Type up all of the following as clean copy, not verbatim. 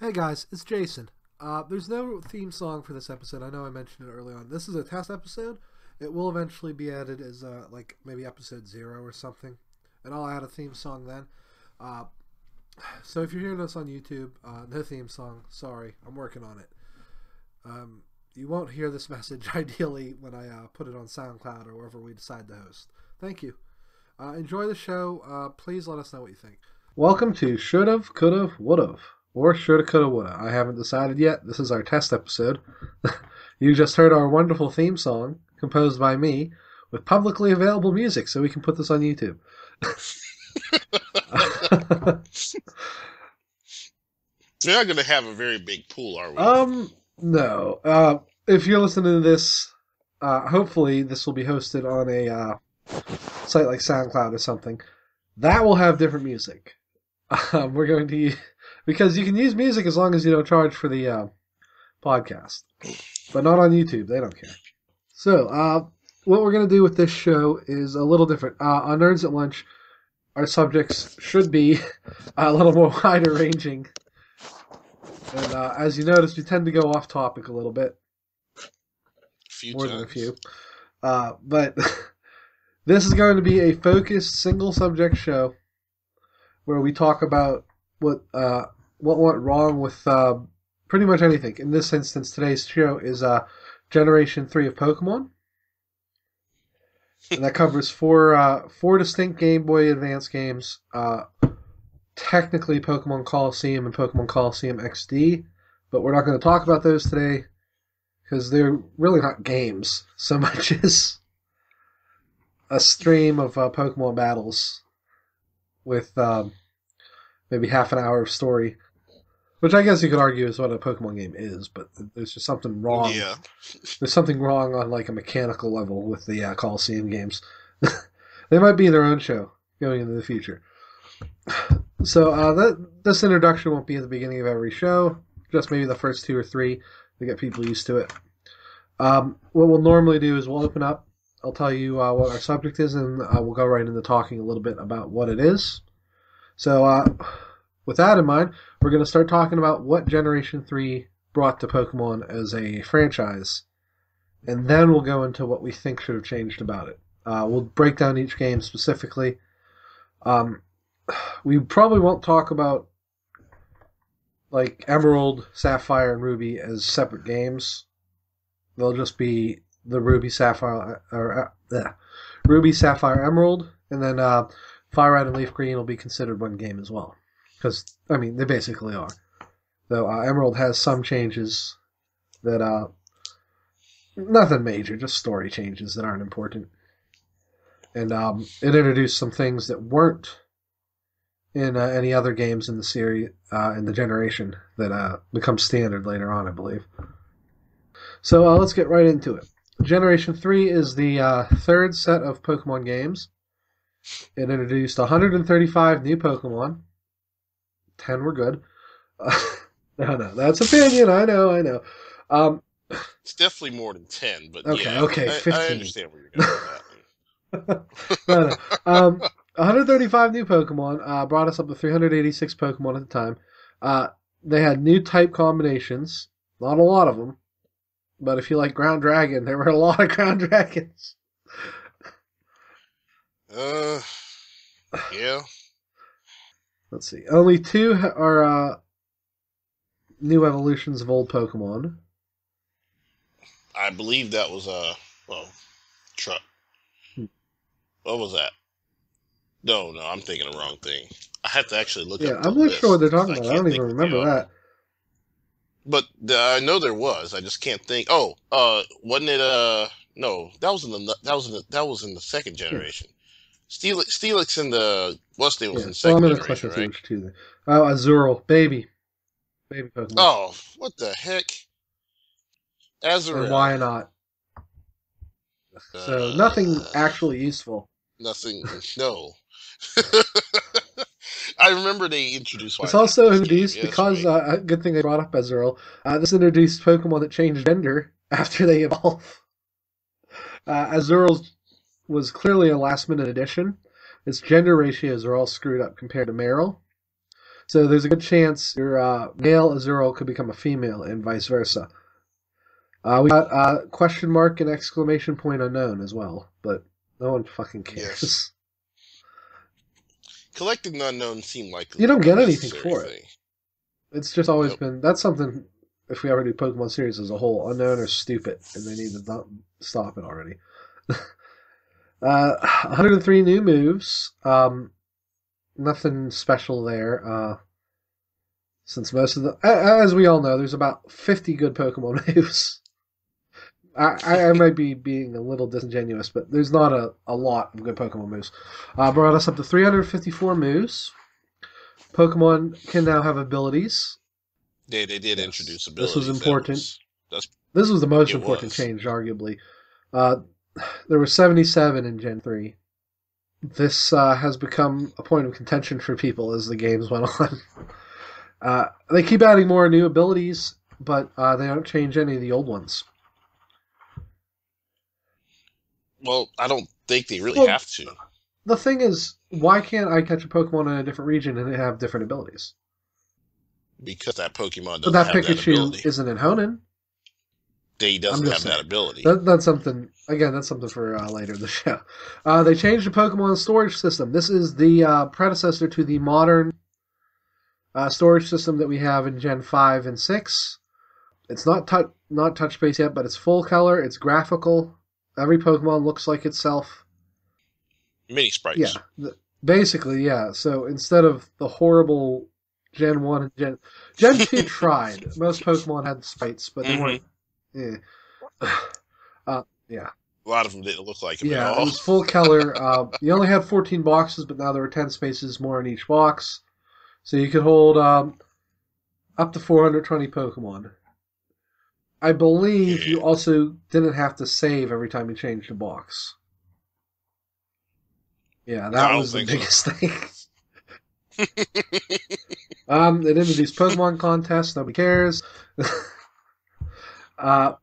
Hey guys, it's Jason. There's no theme song for this episode. I know I mentioned it early on. This is a test episode. It will eventually be added as like maybe episode 0 or something, and I'll add a theme song then. Uh, so if you're hearing this on YouTube, no theme song. Sorry, I'm working on it. You won't hear this message ideally when I put it on SoundCloud or wherever we decide to host. Thank you. Enjoy the show. Please let us know what you think. Welcome to Should've, Could've, Would've. Or shoulda, coulda, woulda. I haven't decided yet. This is our test episode. You just heard our wonderful theme song, composed by me, with publicly available music, so we can put this on YouTube. We're not going to have a very big pool, are we? No. If you're listening to this, hopefully this will be hosted on a site like SoundCloud or something. That will have different music. We're going to use... Because you can use music as long as you don't charge for the podcast. But not on YouTube. They don't care. So, what we're going to do with this show is a little different. On Nerds at Lunch, our subjects should be a little more wider ranging. And as you notice, we tend to go off topic a little bit. More than a few. But this is going to be a focused single subject show where we talk about what went wrong with pretty much anything. In this instance, today's show is Generation 3 of Pokemon. And that covers four distinct Game Boy Advance games. Technically Pokemon Colosseum and Pokemon Colosseum XD. But we're not going to talk about those today because they're really not games so much as a stream of Pokemon battles with... maybe half an hour of story, which I guess you could argue is what a Pokemon game is, but there's just something wrong. Yeah. There's something wrong on like a mechanical level with the Coliseum games. They might be their own show going into the future. So this introduction won't be at the beginning of every show, just maybe the first 2 or 3 to get people used to it. What we'll normally do is we'll open up, I'll tell you what our subject is, and we'll go right into talking a little bit about what it is. So, with that in mind, we're going to start talking about what Generation 3 brought to Pokemon as a franchise. And then we'll go into what we think should have changed about it. We'll break down each game specifically. We probably won't talk about like Emerald, Sapphire, and Ruby as separate games. They'll just be the Ruby, Sapphire, Emerald, and then... Fire Red and Leaf Green will be considered one game as well. Because, I mean, they basically are. Though Emerald has some changes that, nothing major, just story changes that aren't important. And it introduced some things that weren't in any other games in the series, in the generation, that become standard later on, I believe. So let's get right into it. Generation 3 is the third set of Pokemon games. It introduced 135 new Pokemon. 10 were good. No, that's opinion. I know. It's definitely more than 10, but okay, 15. I understand where you're going with that. No. 135 new Pokemon brought us up to 386 Pokemon at the time. They had new type combinations. Not a lot of them. But if you like Ground Dragon, there were a lot of Ground Dragons. Yeah. Let's see. Only 2 are new evolutions of old Pokemon. I believe that was truck. What was that? No, I'm thinking the wrong thing. I have to actually look up the I'm not list, sure what they're talking about. I don't even think remember that. But I know there was. I just can't think. Oh, wasn't it? No, that was in the second generation. Steelix in the was in the second generation, right? Too. Oh, Azurill, baby Pokemon. Oh, what the heck? Azurill. And why not? So nothing actually useful. Nothing. No. I remember they introduced. It's also introduced because a good thing they brought up Azurill. This introduced Pokemon that change gender after they evolve. Azurill was clearly a last-minute addition. Its gender ratios are all screwed up compared to Meryl. So there's a good chance your male Azurill could become a female and vice versa. We got question mark and exclamation point unknown as well, but no one fucking cares. Yes. Collecting the unknown seemed like You don't a get anything necessary for thing. it. It's just always Nope. been, that's something, if we ever do Pokemon series as a whole, unknown are stupid, and they need to stop it already. 103 new moves. Nothing special there. Since most of the, as we all know, there's about 50 good Pokemon moves. I might be being a little disingenuous, but there's not a lot of good Pokemon moves. Brought us up to 354 moves. Pokemon can now have abilities. They did introduce abilities. This was important. This was the most important change, arguably. There were 77 in Gen 3. This has become a point of contention for people as the games went on. They keep adding more new abilities, but they don't change any of the old ones. Well, I don't think they really have to. The thing is, why can't I catch a Pokemon in a different region and have different abilities? Because that Pokemon doesn't but that have Pikachu that ability. Isn't in Hoenn. He doesn't have that ability. That's something, again, that's something for later in the show. They changed the Pokemon storage system. This is the predecessor to the modern storage system that we have in Gen 5 and 6. It's not touch-based yet, but it's full color, it's graphical. Every Pokemon looks like itself. Mini sprites. Yeah, basically, yeah. So instead of the horrible Gen 1 and Gen 2 tried. Most Pokemon had sprites, but they weren't. Yeah. Yeah. A lot of them didn't look like him at Yeah, all. it was full color. You only had 14 boxes, but now there were 10 spaces more in each box. So you could hold up to 420 Pokemon. I believe you also didn't have to save every time you changed a box. Yeah, that was the biggest thing. They introduced Pokemon contests. Nobody cares. But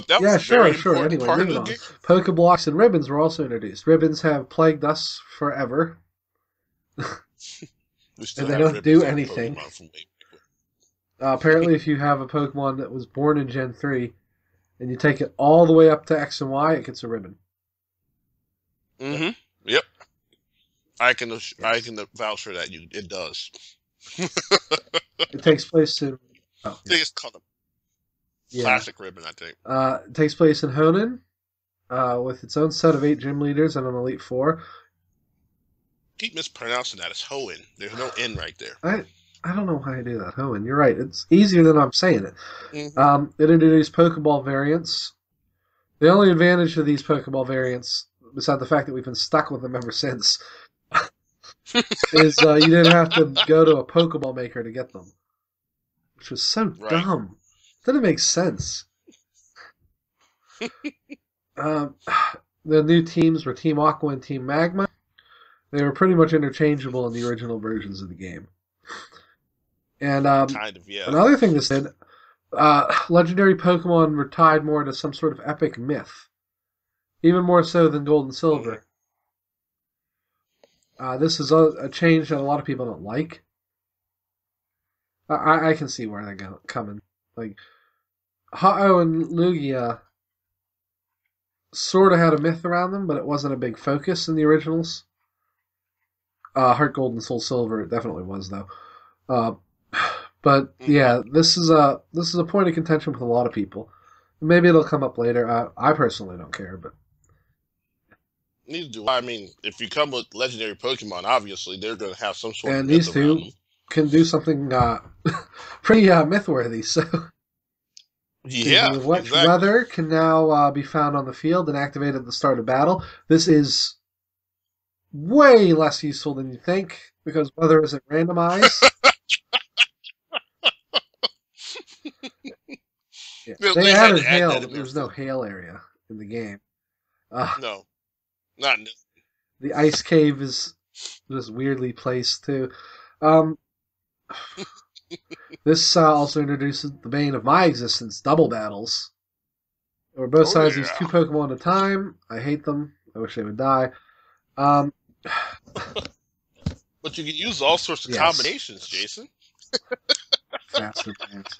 that was sure. Anyway, moving on. Pokeblocks and ribbons were also introduced. Ribbons have plagued us forever. And they don't do anything. Apparently, if you have a Pokemon that was born in Gen 3, and you take it all the way up to X and Y, it gets a ribbon. Mm-hmm. Yep. I can vouch for that. It does. It takes place in... I think it's called a classic ribbon, I think. It takes place in Hoenn, with its own set of 8 gym leaders and an Elite Four. Keep mispronouncing that. It's Hoenn. There's no N right there. I don't know why I do that. Hoenn, you're right. It's easier than I'm saying it. Mm-hmm. It introduced Pokeball variants. The only advantage of these Pokeball variants, besides the fact that we've been stuck with them ever since, is you didn't have to go to a Pokeball maker to get them. Which was so dumb. Didn't make sense. The new teams were Team Aqua and Team Magma. They were pretty much interchangeable in the original versions of the game. And kind of, yeah. Another thing this did, legendary Pokemon were tied more to some sort of epic myth. Even more so than Gold and Silver. This is a change that a lot of people don't like. I can see where they're coming. Like, Ho-Oh and Lugia sort of had a myth around them, but it wasn't a big focus in the originals. Heart Gold and Soul Silver, it definitely was, though. But yeah, this is a point of contention with a lot of people. Maybe it'll come up later. I personally don't care, but neither do I. I mean, if you come with legendary Pokemon, obviously they're going to have some sort of myth. And these two can do something pretty myth-worthy. So yeah, weather can now be found on the field and activated at the start of battle. This is way less useful than you think because weather isn't randomized. Yeah. They added hail, but there was no hail area in the game. No, not the ice cave is just weirdly placed too. This also introduces the bane of my existence: double battles. Where both sides use 2 Pokemon at a time. I hate them. I wish they would die. But you can use all sorts of Yes, combinations, Jason. faster bands.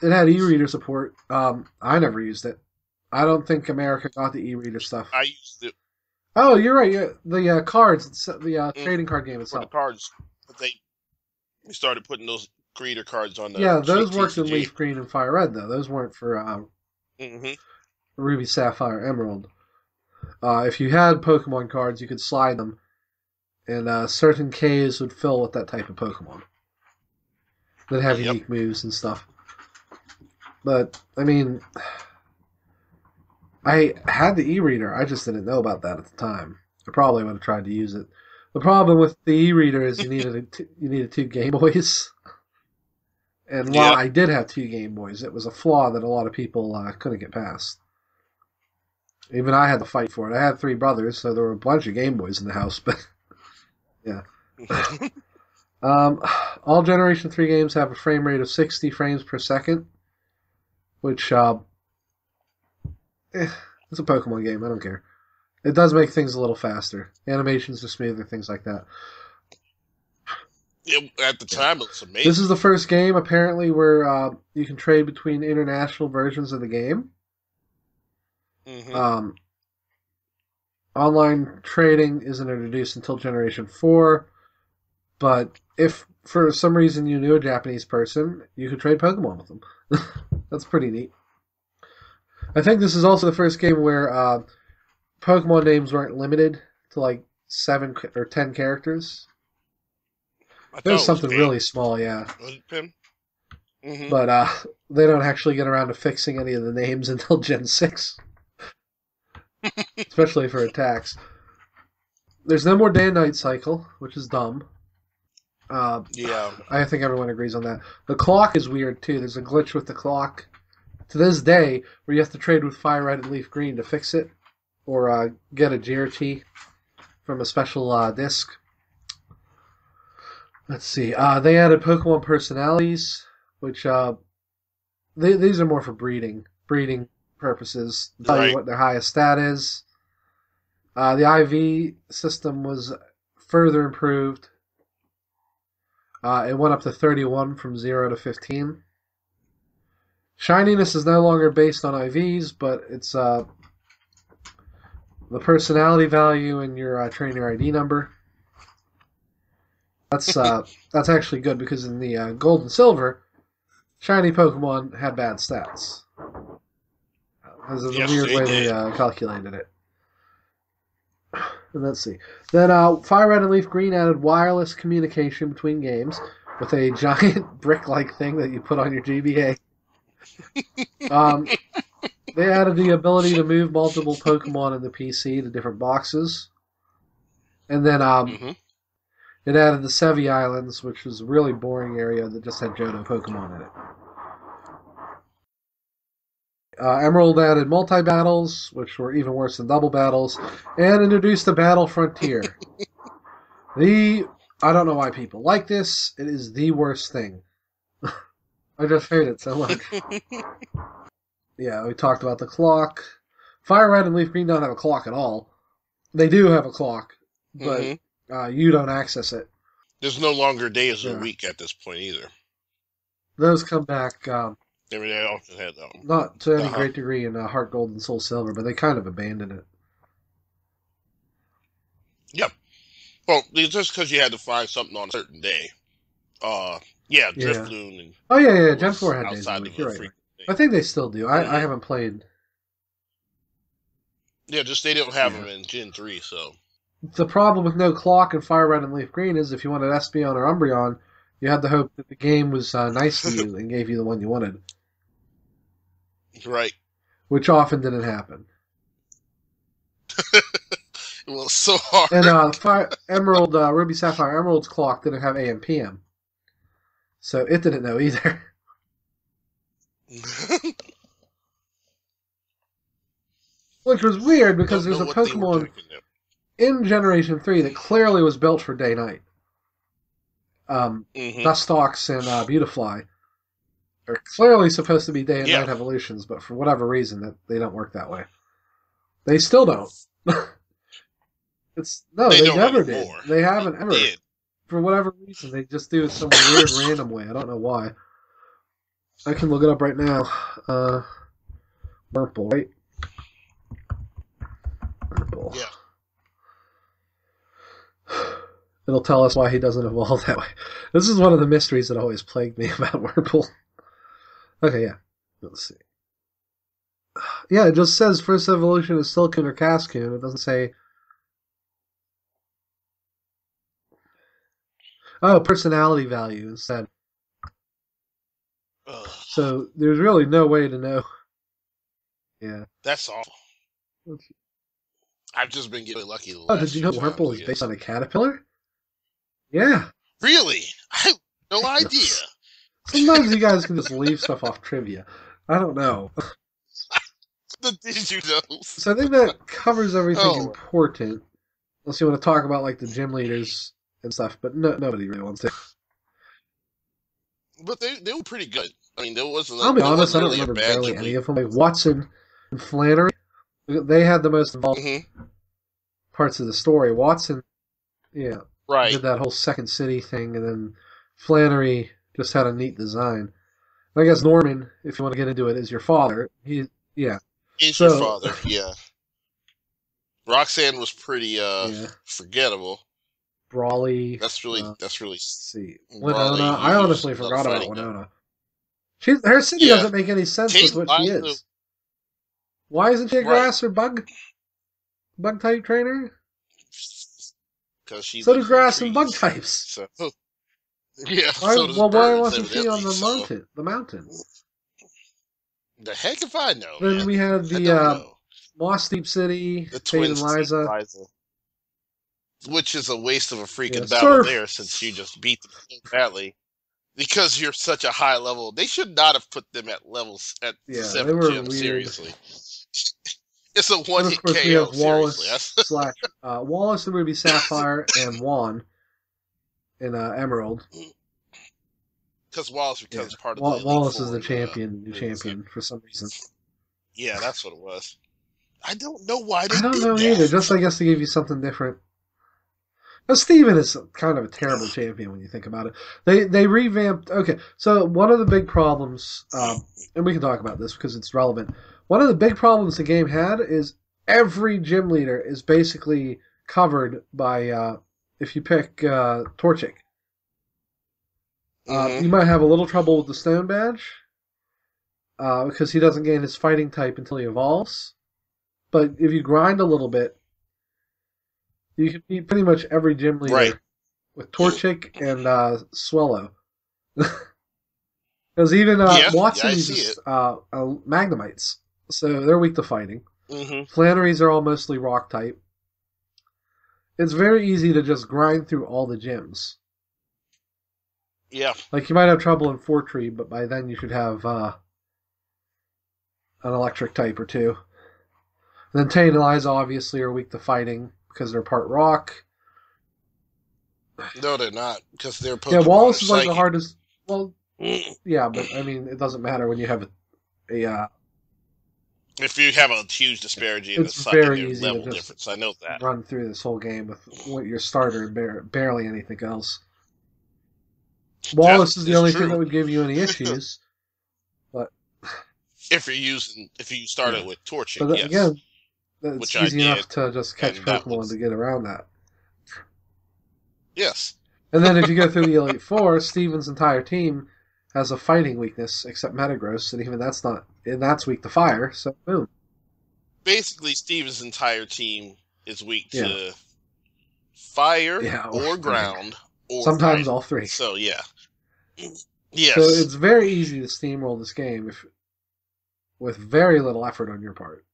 It had e-reader support. I never used it. I don't think America got the e-reader stuff. I used it Oh, you're right. Yeah, the cards, the trading card game for the itself. cards. But we started putting those creator cards on the Yeah, those worked in TCG. Leaf Green and Fire Red though. Those weren't for Hmm. Ruby, Sapphire, Emerald. If you had Pokemon cards, you could slide them, and certain Ks would fill with that type of Pokemon that have Yep. unique moves and stuff. But I mean, I had the e-reader. I just didn't know about that at the time. I probably would have tried to use it. The problem with the e-reader is you needed two Game Boys. And while Yep. I did have two Game Boys, it was a flaw that a lot of people couldn't get past. Even I had to fight for it. I had three brothers, so there were a bunch of Game Boys in the house. But yeah, um, all Generation 3 games have a frame rate of 60 frames per second, which it's a Pokemon game. I don't care. It does make things a little faster. Animations are smoother, things like that. At the time, it was amazing. This is the first game, apparently, where you can trade between international versions of the game. Mm-hmm. Online trading isn't introduced until Generation 4, but if for some reason you knew a Japanese person, you could trade Pokemon with them. That's pretty neat. I think this is also the first game where Pokemon names weren't limited to like 7 or 10 characters. I It was thought it was something Pim. really small, yeah. Was it Pim? Mm-hmm. But they don't actually get around to fixing any of the names until Gen 6, especially for attacks. There's no more day and night cycle, which is dumb. Yeah. I think everyone agrees on that. The clock is weird, too. There's a glitch with the clock to this day where you have to trade with Fire Red and Leaf Green to fix it, or get a GRT from a special disc. Let's see. They added Pokemon personalities, which these are more for breeding purposes. Tell you Right. what their highest stat is. The IV system was further improved. It went up to 31 from 0 to 15. Shininess is no longer based on IVs, but it's the personality value and your trainer ID number. That's actually good because in the Gold and Silver, shiny Pokemon had bad stats. This is a Yes, weird they way did. they calculated it. And let's see. Then Fire Red and Leaf Green added wireless communication between games with a giant brick-like thing that you put on your GBA. They added the ability to move multiple Pokemon in the PC to different boxes. And then Mm-hmm. it added the Sevi Islands, which was a really boring area that just had Johto Pokemon in it. Emerald added multi-battles, which were even worse than double battles, and introduced the Battle Frontier. I don't know why people like this. It is the worst thing. I just hate it so much. Yeah, we talked about the clock. Fire Red and Leaf Green don't have a clock at all. They do have a clock, but you don't access it. There's no longer days Yeah. a week at this point either. Those come back They also had not to any Uh-huh. great degree in Heart Gold and Soul Silver, but they kind of abandoned it. Yep. Well, it's just because you had to find something on a certain day. Yeah, Drifloon and Oh yeah, was Gen 4 had days a outside week. of You're a right. frequent thing. I think they still do. I Mhm. haven't played. Yeah, just they don't have Yeah. them in Gen 3, so. The problem with no clock in Fire Red and Leaf Green is if you wanted Espeon or Umbreon, you had to hope that the game was nice to you and gave you the one you wanted, Right. which often didn't happen. It was so hard. And Emerald, Ruby Sapphire Emerald's clock didn't have AM PM, so it didn't know either. Which was weird because Don't there's know a what they were Pokemon thinking there. in Generation 3 that clearly was built for day-night. Mhm. Dustox and Beautifly are clearly supposed to be day and Yeah. night evolutions, but for whatever reason, that they don't work that way. They still don't. No, They they don't never did. anymore. They haven't ever. Did. For whatever reason, they just do it some weird random way. I don't know why. I can look it up right now. Purple, right? Purple. Yeah. It'll tell us why he doesn't evolve that way. This is one of the mysteries that always plagued me about Whirlpool. Okay, yeah. Let's see. Yeah, it just says first evolution is Silcoon or Cascoon. It doesn't say... Oh, personality value instead. Ugh. So there's really no way to know. Yeah. That's awful. I've just been getting lucky the Oh, last did you few know Whirlpool times, is I based guess. on a caterpillar? Yeah. Really? I have no idea. Sometimes you guys can just leave stuff off trivia. I don't know. Did you know? So I think that covers everything Oh, important. Unless you want to talk about like the gym leaders and stuff, but nobody really wants to. but they were pretty good. I mean, there wasn't I'll be there honest, I wasn't don't really a remember bad barely gym any leader. of them. Like Watson and Flannery, they had the most involved Mm-hmm. parts of the story. Watson, yeah, Right. did that whole Second City thing, and then Flannery just had a neat design. And I guess Norman, if you want to get into it, is your father. Yeah. Is So, your father? Yeah. Roxanne was pretty yeah, forgettable. Brawley. That's really Let's see, Brawley. Winona. I He was honestly not forgot about fighting though. Winona. Her city Yeah. doesn't make any sense Tate with what she Liza, is. Why isn't she a right? grass or bug type trainer? Because she So do lives in the grass and bug trees. types. So yeah. Why, So does why birds, wasn't she on evidently. the So mountain? The mountain. the heck if I know, Then man. we had I the don't know. Moss Deep City, The Tate and twins, Tate and Liza. Liza, which is a waste of a freaking Yeah, battle surf. there, since you just beat them so badly. Because you're such a high level, they should not have put them at levels at Yeah, they 7 were gym. weird. Seriously, it's a And one of hit course we KO. have Seriously, Wallace and Ruby Sapphire and Juan in Emerald. because Wallace Yeah, becomes part of the Elite Wallace Four is the in, new the champion for some reason. Yeah, that's what it was. I don't know why they I don't did know that. either. Just I guess to give you something different. But Steven is kind of a terrible champion when you think about it. They revamped. Okay, so one of the big problems, and we can talk about this because it's relevant. One of the big problems the game had is every gym leader is basically covered by if you pick Torchic. You might have a little trouble with the Stone Badge because he doesn't gain his fighting type until he evolves. But if you grind a little bit, you can beat pretty much every gym leader Right. with Torchic and Swellow. Because even Yeah, Watson I see uses Magnemites, so they're weak to fighting. Mm-hmm. Flannery's are all mostly rock type. It's very easy to just grind through all the gyms. Yeah. Like you might have trouble in Fortree, but by then you should have an electric type or two. And then Tate and Eliza obviously are weak to fighting because they're part rock. No, they're not, because they're Pokemon. Yeah, Wallace is like psychic. the hardest. Well, yeah, but I mean, it doesn't matter when you have a If you have a huge disparity in the it's very secondary easy level to just difference, I know that. run through this whole game with your starter and barely anything else. Wallace is the It's only true. thing that would give you any issues. But If you start it with Torchic, but yes. again, it's Which I easy enough did, to just catch and that Pokemon was- to get around that. Yes. And then if you go through the Elite Four, Steven's entire team has a fighting weakness except Metagross, and even that's weak to fire. So boom. Basically, Steven's entire team is weak Yeah. to fire Yeah, or ground or Sometimes fighting. all three. So yeah. Yes. So it's very easy to steamroll this game with very little effort on your part.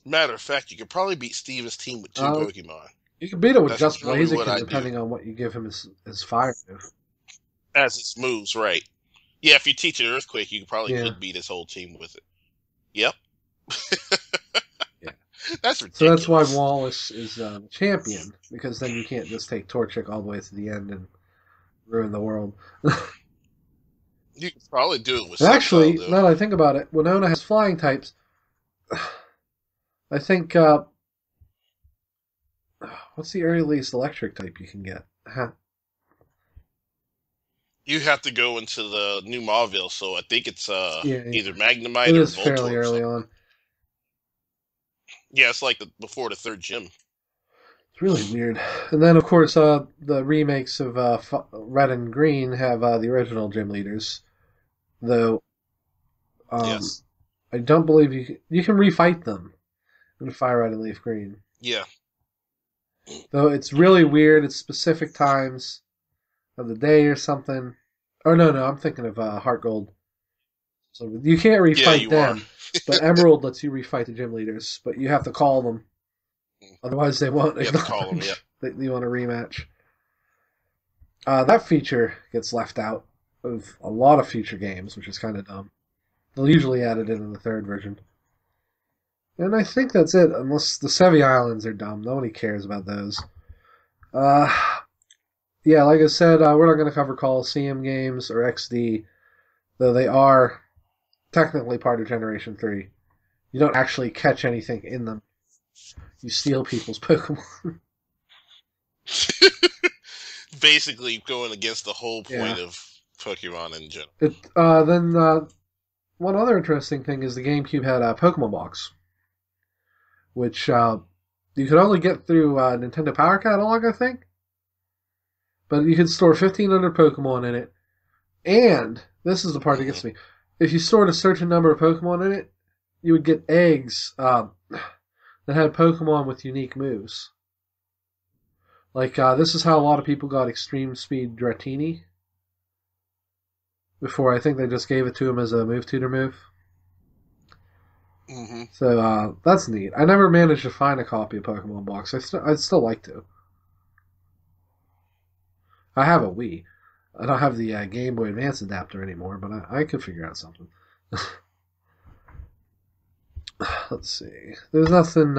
Matter of fact, you could probably beat Steven's team with 2 Oh. Pokemon. You can beat it with That's just really what I Blaziken, do. depending on what you give him his fire move. As its moves, right. Yeah, if you teach it Earthquake, you probably Yeah. could beat his whole team with it. Yep. Yeah. That's So ridiculous. that's why Wallace is the champion, because then you can't just take Torchic all the way to the end and ruin the world. You could probably do it with And actually, Sunflower, now that I think about it, Winona has flying types. I think What's the earliest electric type you can get? You have to go into the new Mauville, so I think it's Yeah, either it Magnemite or is fairly Voltorb or early something. on. Yeah, it's like before the third gym. It's really weird. And then, of course, the remakes of Red and Green have the original gym leaders, though um, Yes. I don't believe you can refight them in Fire Red and Leaf Green. Yeah. Though it's really weird. It's specific times of the day or something. Oh no, I'm thinking of Heart Gold. So you can't Yeah, refight you are. them, but Emerald lets you refight the gym leaders. But you have to call them, otherwise they won't You have to call them. Yep. acknowledge that you want a rematch. That feature gets left out of a lot of future games, which is kind of dumb. They'll usually add it in the third version. And I think that's it, unless the Sevi Islands are dumb. Nobody cares about those. Uh, yeah, like I said, we're not going to cover Coliseum games or XD, though they are technically part of Generation 3. You don't actually catch anything in them. You steal people's Pokemon. Basically, going against the whole Yeah. point of Pokemon in general. Then one other interesting thing is the GameCube had a Pokemon Box, which you could only get through Nintendo Power Catalog, I think. But you could store 1,500 Pokemon in it. And, this is the part that gets me, if you stored a certain number of Pokemon in it, you would get eggs that had Pokemon with unique moves. Like, this is how a lot of people got Extreme Speed Dratini. Before, I think they just gave it to him as a move tutor move. Mm-hmm. So, that's neat. I never managed to find a copy of Pokemon Box. I'd still like to. I have a Wii. I don't have the Game Boy Advance adapter anymore, but I could figure out something. Let's see. There's nothing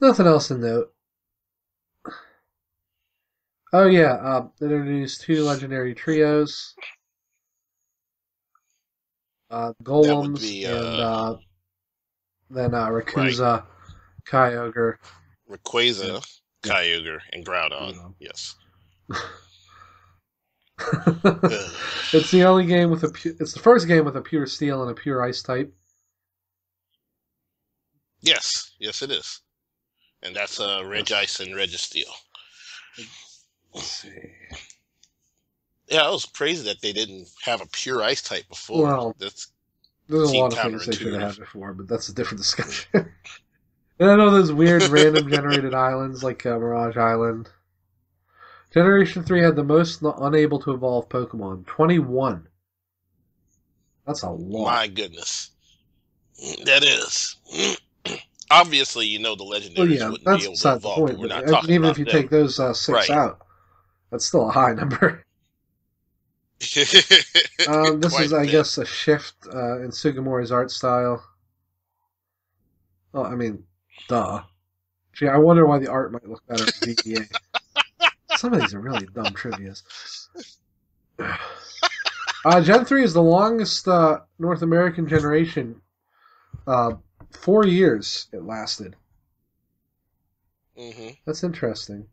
else to note. Oh yeah, they introduced 2 legendary trios, That would Golems, be and then right. Rayquaza, Kyogre. Yeah, Rayquaza, yeah. Kyogre, and Groudon. You Yes. know. It's the only game with it's the first game with a pure steel and a pure ice type. Yes, yes, it is. And that's Regice and Registeel. Let's see. Yeah, it was crazy that they didn't have a pure ice type before. Well, That there's a seemed lot of things they should have had counterintuitive. before, but that's a different discussion. And I know those weird random generated islands like Mirage Island. Generation 3 had the most unable to evolve Pokemon. 21. That's a lot. My goodness. That is. Obviously, you know the Well, legendaries yeah, wouldn't be that's able to beside the evolve, but point. we're But not talking even if about you them. take those 6 Right. out, that's still a high number. This is, Quite a I bit. guess, a shift in Sugimori's art style. Well, I mean, duh. Gee, I wonder why the art might look better in VBA. Some of these are really dumb trivias. Gen 3 is the longest North American generation. 4 years it lasted. Hmm. That's interesting.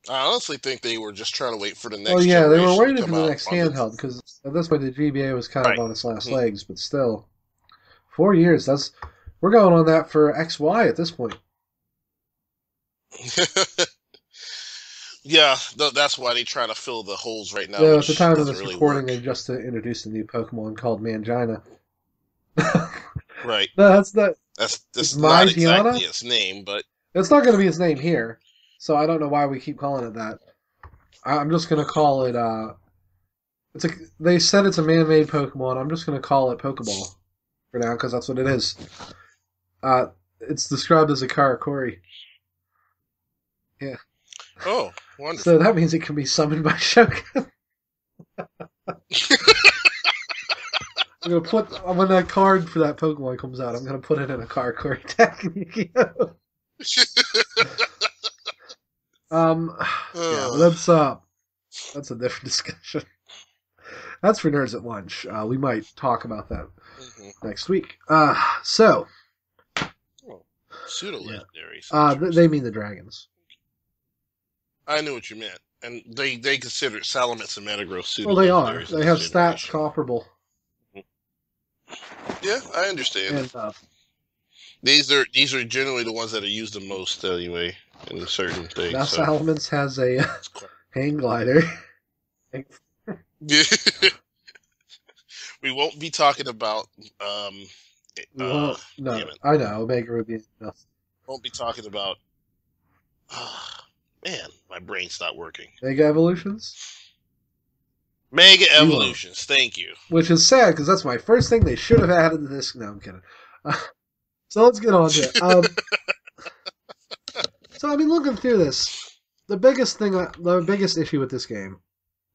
I honestly think they were just trying to wait for the Well, next yeah, they were generation to waiting for come the out next on the. handheld because at this point the GBA was kind of Right. on its last Hmm. legs, but still, 4 years. We're going on that for XY at this point. Yeah, that's why they're trying to fill the holes right now, Though at the which time of doesn't this really recording, work. they just introduced a new Pokemon called Mangina. No, Right. that's not. It's That's not exactly Mygiana. its name, but It's not going to be its name here, so I don't know why we keep calling it that. I'm just going to call it. They said it's a man-made Pokemon. I'm just going to call it Pokeball for now because that's what it is. It's described as a Karakuri. Yeah. oh, So wonderful. that means it can be summoned by Shogun. I'm gonna put when that card for that Pokemon comes out, I'm gonna put it in a Karakuri deck in Yu-Gi-Oh! Yeah, but that's a different discussion. That's for nerds at lunch. We might talk about that Mhm. next week. So Pseudo Yeah. legendaries. They mean the dragons. I knew what you meant, and they consider Salamence and Metagross pseudo Well, they are. legendaries in They this have stats generation. comparable. Yeah, I understand. And These are generally the ones that are used the most anyway in certain things. now So Salamence has a it's quite... hang glider. we won't be talking about We won't. damn No, it. I know. Omega Ruby. No. Won't be talking about man, my brain's not working. Mega Evolutions? Mega We Evolutions, won't. thank you. Which is sad because that's my first thing they should have added to this. No, I'm kidding. So let's get on to it. So I mean, looking through this, the biggest issue with this game,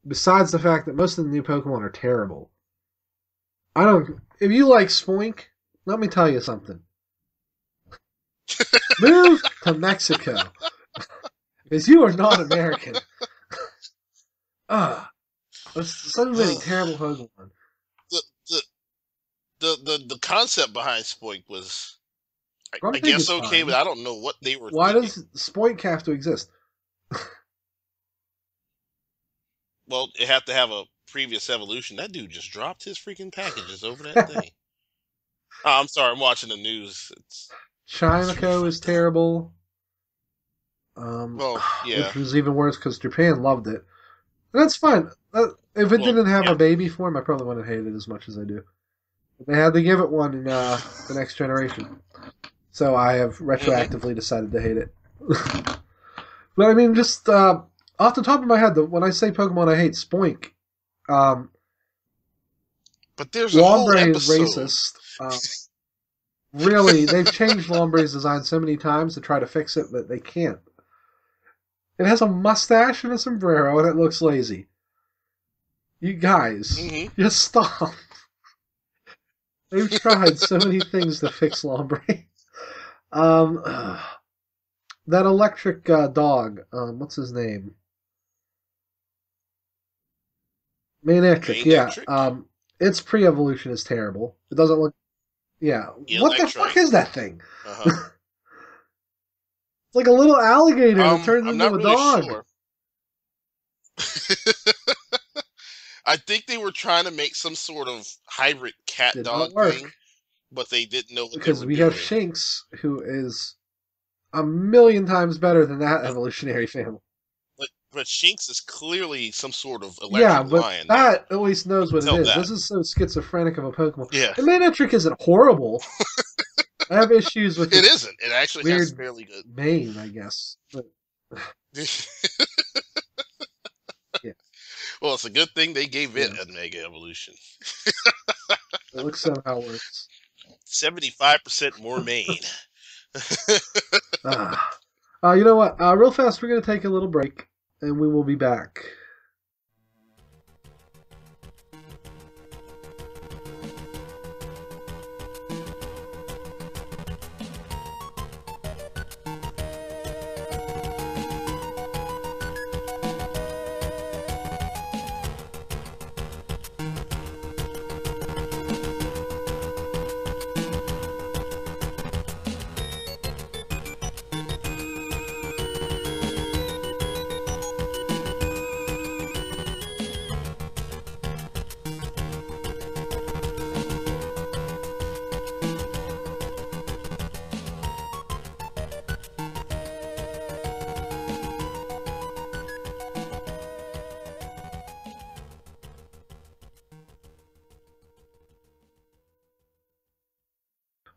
besides the fact that most of the new Pokemon are terrible, I don't. If you like Spoink, let me tell you something. Move to Mexico, because you are not American. There's so many terrible Pokemon. The concept behind Spoink was, I Grumpig guess, is okay, fine. but I don't know what they were Why thinking. does Spoink have to exist? Well, it had to have a previous evolution. That dude just dropped his freaking packages over that thing. Oh, I'm sorry, I'm watching the news. Shinako is terrible. Well, yeah. Which was even worse because Japan loved it. And that's fine. If it didn't have a baby form, I probably wouldn't hate it as much as I do. But they had to give it one in the next generation. So I have retroactively decided to hate it. But I mean, just off the top of my head, when I say Pokemon I hate, Spoink. But there's a whole Lombre episode. is racist. Really, they've changed Lombre's design so many times to try to fix it, but they can't. It has a mustache and a sombrero, and it looks lazy. You guys, just stop. They've tried so many things to fix Lombre. That electric dog, what's his name? Manectric, yeah. Its pre-evolution is terrible. It doesn't look... Yeah. What the fuck is that thing? It's like a little alligator that turns into a dog. Sure. I think they were trying to make some sort of hybrid cat-dog thing, but they didn't know what because they were we doing. have Shinx, who is a million times better than that evolutionary family. But Shinx is clearly some sort of electric lion. That at least knows what it is. This is so schizophrenic of a Pokemon. Yeah. And Manectric isn't horrible. I have issues with it. Isn't. It actually has fairly good mane, I guess. But... yeah. Well, it's a good thing they gave it a Mega Evolution. It looks somehow worse. 75% more mane. You know what? Real fast, we're going to take a little break, and we will be back.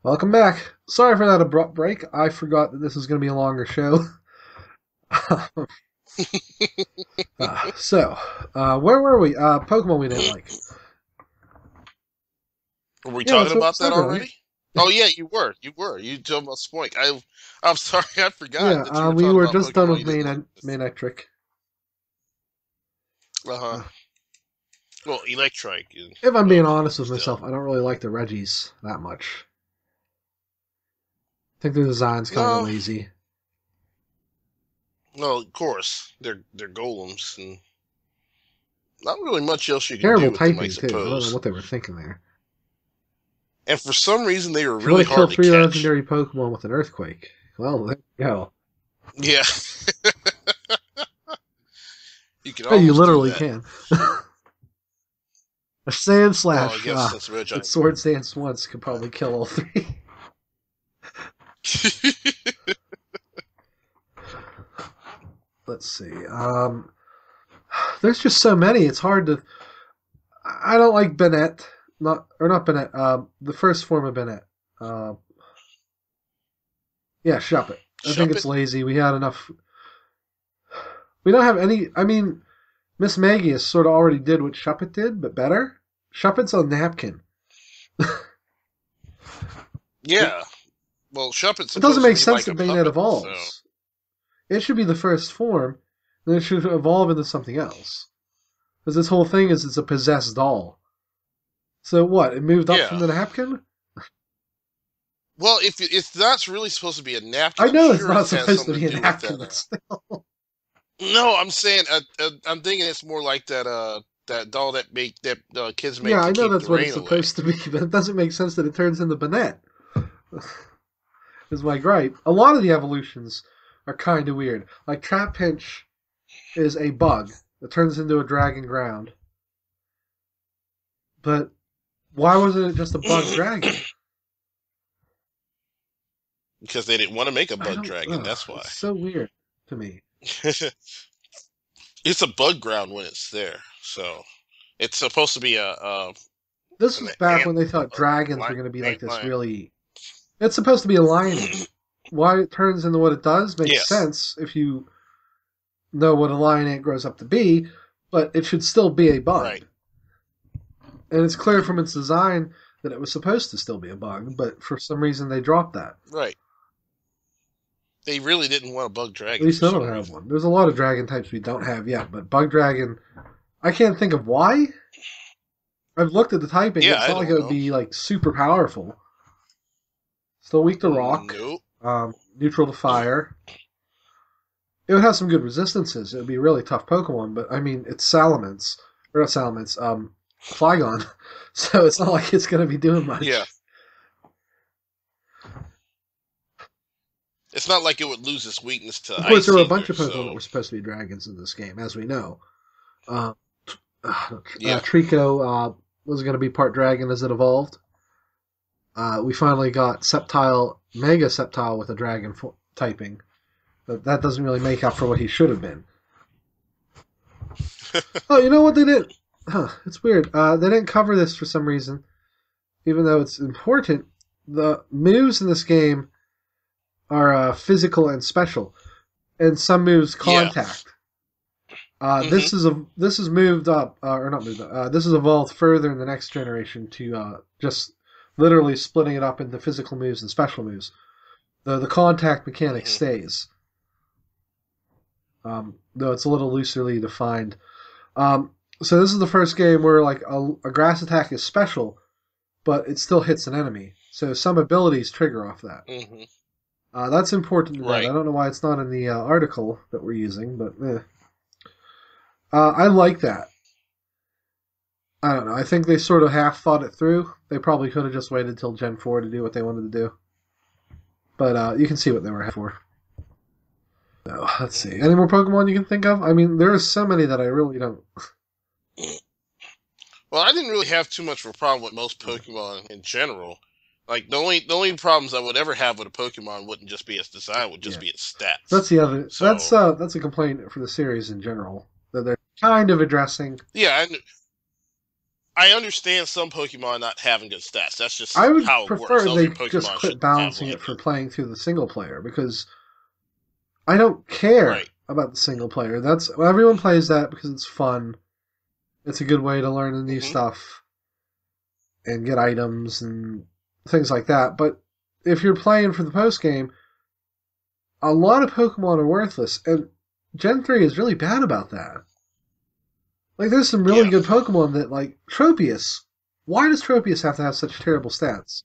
Welcome back. Sorry for that abrupt break. I forgot that this is going to be a longer show. Where were we? Pokemon we didn't like. Were we talking about that already? Oh, yeah, you were. You talking about Spoink. I'm sorry, I forgot. Yeah, we were just done with Manectric. Well, Electrike. If I'm being honest with myself, I don't really like the Reggies that much. I think their design's kind of lazy. Well, of course, they're golems, and not really much else you can do with them, I suppose. Too. I don't know what they were thinking there. and for some reason they were If you really want to kill hard to 3 catch. legendary Pokemon with an Earthquake, well, there you go. Yeah, you could Oh, you almost do literally that. can. A Sand Well, I Slash guess since Red with Giant. Sword Dance once could probably kill all 3. Let's see. There's just so many. It's hard to. I don't like Bennett. Not Bennett. The first form of Bennett. Uh, yeah, Shuppet. I think it's Shuppet? lazy. We had enough. We don't have any. I mean, Miss Magius sort of already did what Shuppet did, but better. Shuppet's a napkin. It, Yeah. Well, Shuppet's it doesn't supposed to make be sense like that a Bayonet puppet, so evolves. It should be the first form, then it should evolve into something else. Because this whole thing is it's a possessed doll. So what? It moved up from yeah. the napkin? Well, if that's really supposed to be a napkin, I I'm know it's sure it not has supposed to something to be a do with napkin, that. but still. No, I'm saying I'm thinking it's more like that that doll that kids Yeah, make I to know keep that's the what it's rain away. supposed to be, but it doesn't make sense that it turns into Banette. Is my gripe. A lot of the evolutions are kind of weird. Like Trap Pinch is a bug that turns into a dragon ground. But why wasn't it just a bug dragon? Because they didn't want to make a I bug don't. dragon. Ugh, That's why. it's so weird to me. It's a bug ground when it's there, so it's supposed to be This an was back ant when they thought a dragons were lion, going to be like ant this lion. really. It's supposed to be a lion-ant. Why it turns into what it does makes Yes, sense if you know what a lion-ant grows up to be, but it should still be a bug. right, And it's clear from its design that it was supposed to still be a bug, but for some reason they dropped that. right. They really didn't want a bug At dragon least for none of some them have reason. one. There's a lot of dragon types we don't have yet, but bug dragon, I can't think of why. I've looked at the typing. Yeah, It's I not like it don't would know. be like super powerful. Still weak to rock, Nope. neutral to fire. It would have some good resistances. It would be a really tough Pokemon, but I mean, it's Salamence. Or not Salamence, Flygon. So it's not like it's going to be doing Yeah, much. it's not like it would lose its weakness to Of course, ice there were a bunch either. of Pokemon that So were supposed to be dragons in this game, as we know. Uh, yeah. Trico was going to be part dragon as it evolved. We finally got Sceptile, Mega Sceptile with a dragon typing. But that doesn't really make up for what he should have been. Oh, you know what they did? Huh, it's weird. They didn't cover this for some reason, even though it's important. The moves in this game are physical and special, and some moves Yeah. contact. Hmm. This is moved up, or not moved up. This is evolved further in the next generation to just literally splitting it up into physical moves and special moves. The contact mechanic Hmm. stays, though it's a little loosely defined. So this is the first game where like a grass attack is special, but it still hits an enemy. So some abilities trigger off that. Hmm. That's important to note. Right. I don't know why it's not in the article that we're using, but I like that. I don't know. I think they sort of half thought it through. They probably could have just waited till Gen 4 to do what they wanted to do. But you can see what they were for. No, let's see. Any more Pokemon you can think of? I mean, there are so many that I really don't. Well, I didn't really have too much of a problem with most Pokemon in general. Like the only problems I would ever have with a Pokemon wouldn't just be its design, would just Yeah. be its stats. That's the other. So That's a complaint for the series in general that they're kind of addressing. yeah, I understand some Pokemon not having good stats. That's just I would how it works. prefer Other they just Pokemon quit shouldn't have balancing it like for it. playing through the single player because I don't care Right. about the single player. That's everyone plays that because it's fun. It's a good way to learn the new Hmm. stuff and get items and things like that. But if you're playing for the post game, a lot of Pokemon are worthless, and Gen 3 is really bad about that. Like, there's some really Yeah. good Pokemon that, like, Tropius. Why does Tropius have to have such terrible stats?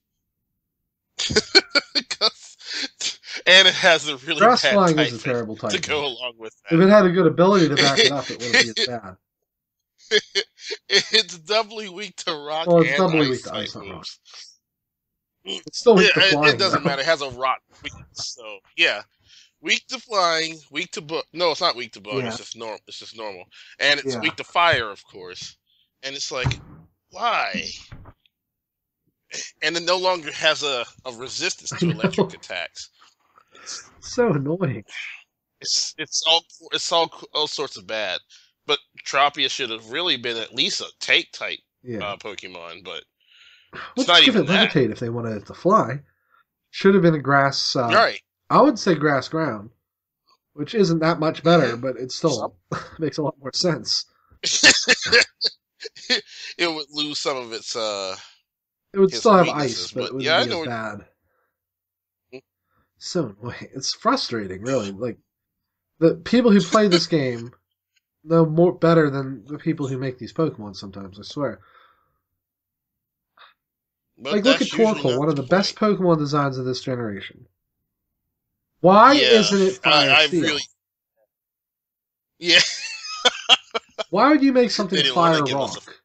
And it has a really Grass bad Flying is a typing terrible to typing. go along with If that. it had a good ability to back it up, it wouldn't be as bad. It's doubly weak to rock Well, it's and doubly weak ice to type ice, not rock. moves. It's still weak to It flying, doesn't though. matter. It has a rock weakness. So yeah, weak to flying, weak to bug. No, it's not weak to bug. Yeah, It's just normal, and it's yeah. weak to fire, of course. And it's like, why? And it no longer has a resistance I to electric know. attacks. It's So annoying. all sorts of bad. But Tropia should have really been at least a take type Yeah. Pokemon, but We'll it's just not give it even that. levitate if they wanted it to fly. Should have been a grass. Right. I would say grass ground, which isn't that much better, Mm-hmm. but it Some still makes a lot more sense. it would lose some of It would its still have ice, weaknesses, but but it yeah, wouldn't I be know as what. bad. So annoying. It's frustrating, really. Like the people who play this game know more better than the people who make these Pokemon. Sometimes I swear. But Like look at that's usually Torkoal, not one the of the best point. Pokemon designs of this generation. Why Yeah, isn't it Fire I really, Steel? yeah, Why would you make something they didn't want to Fire give us a. Rock?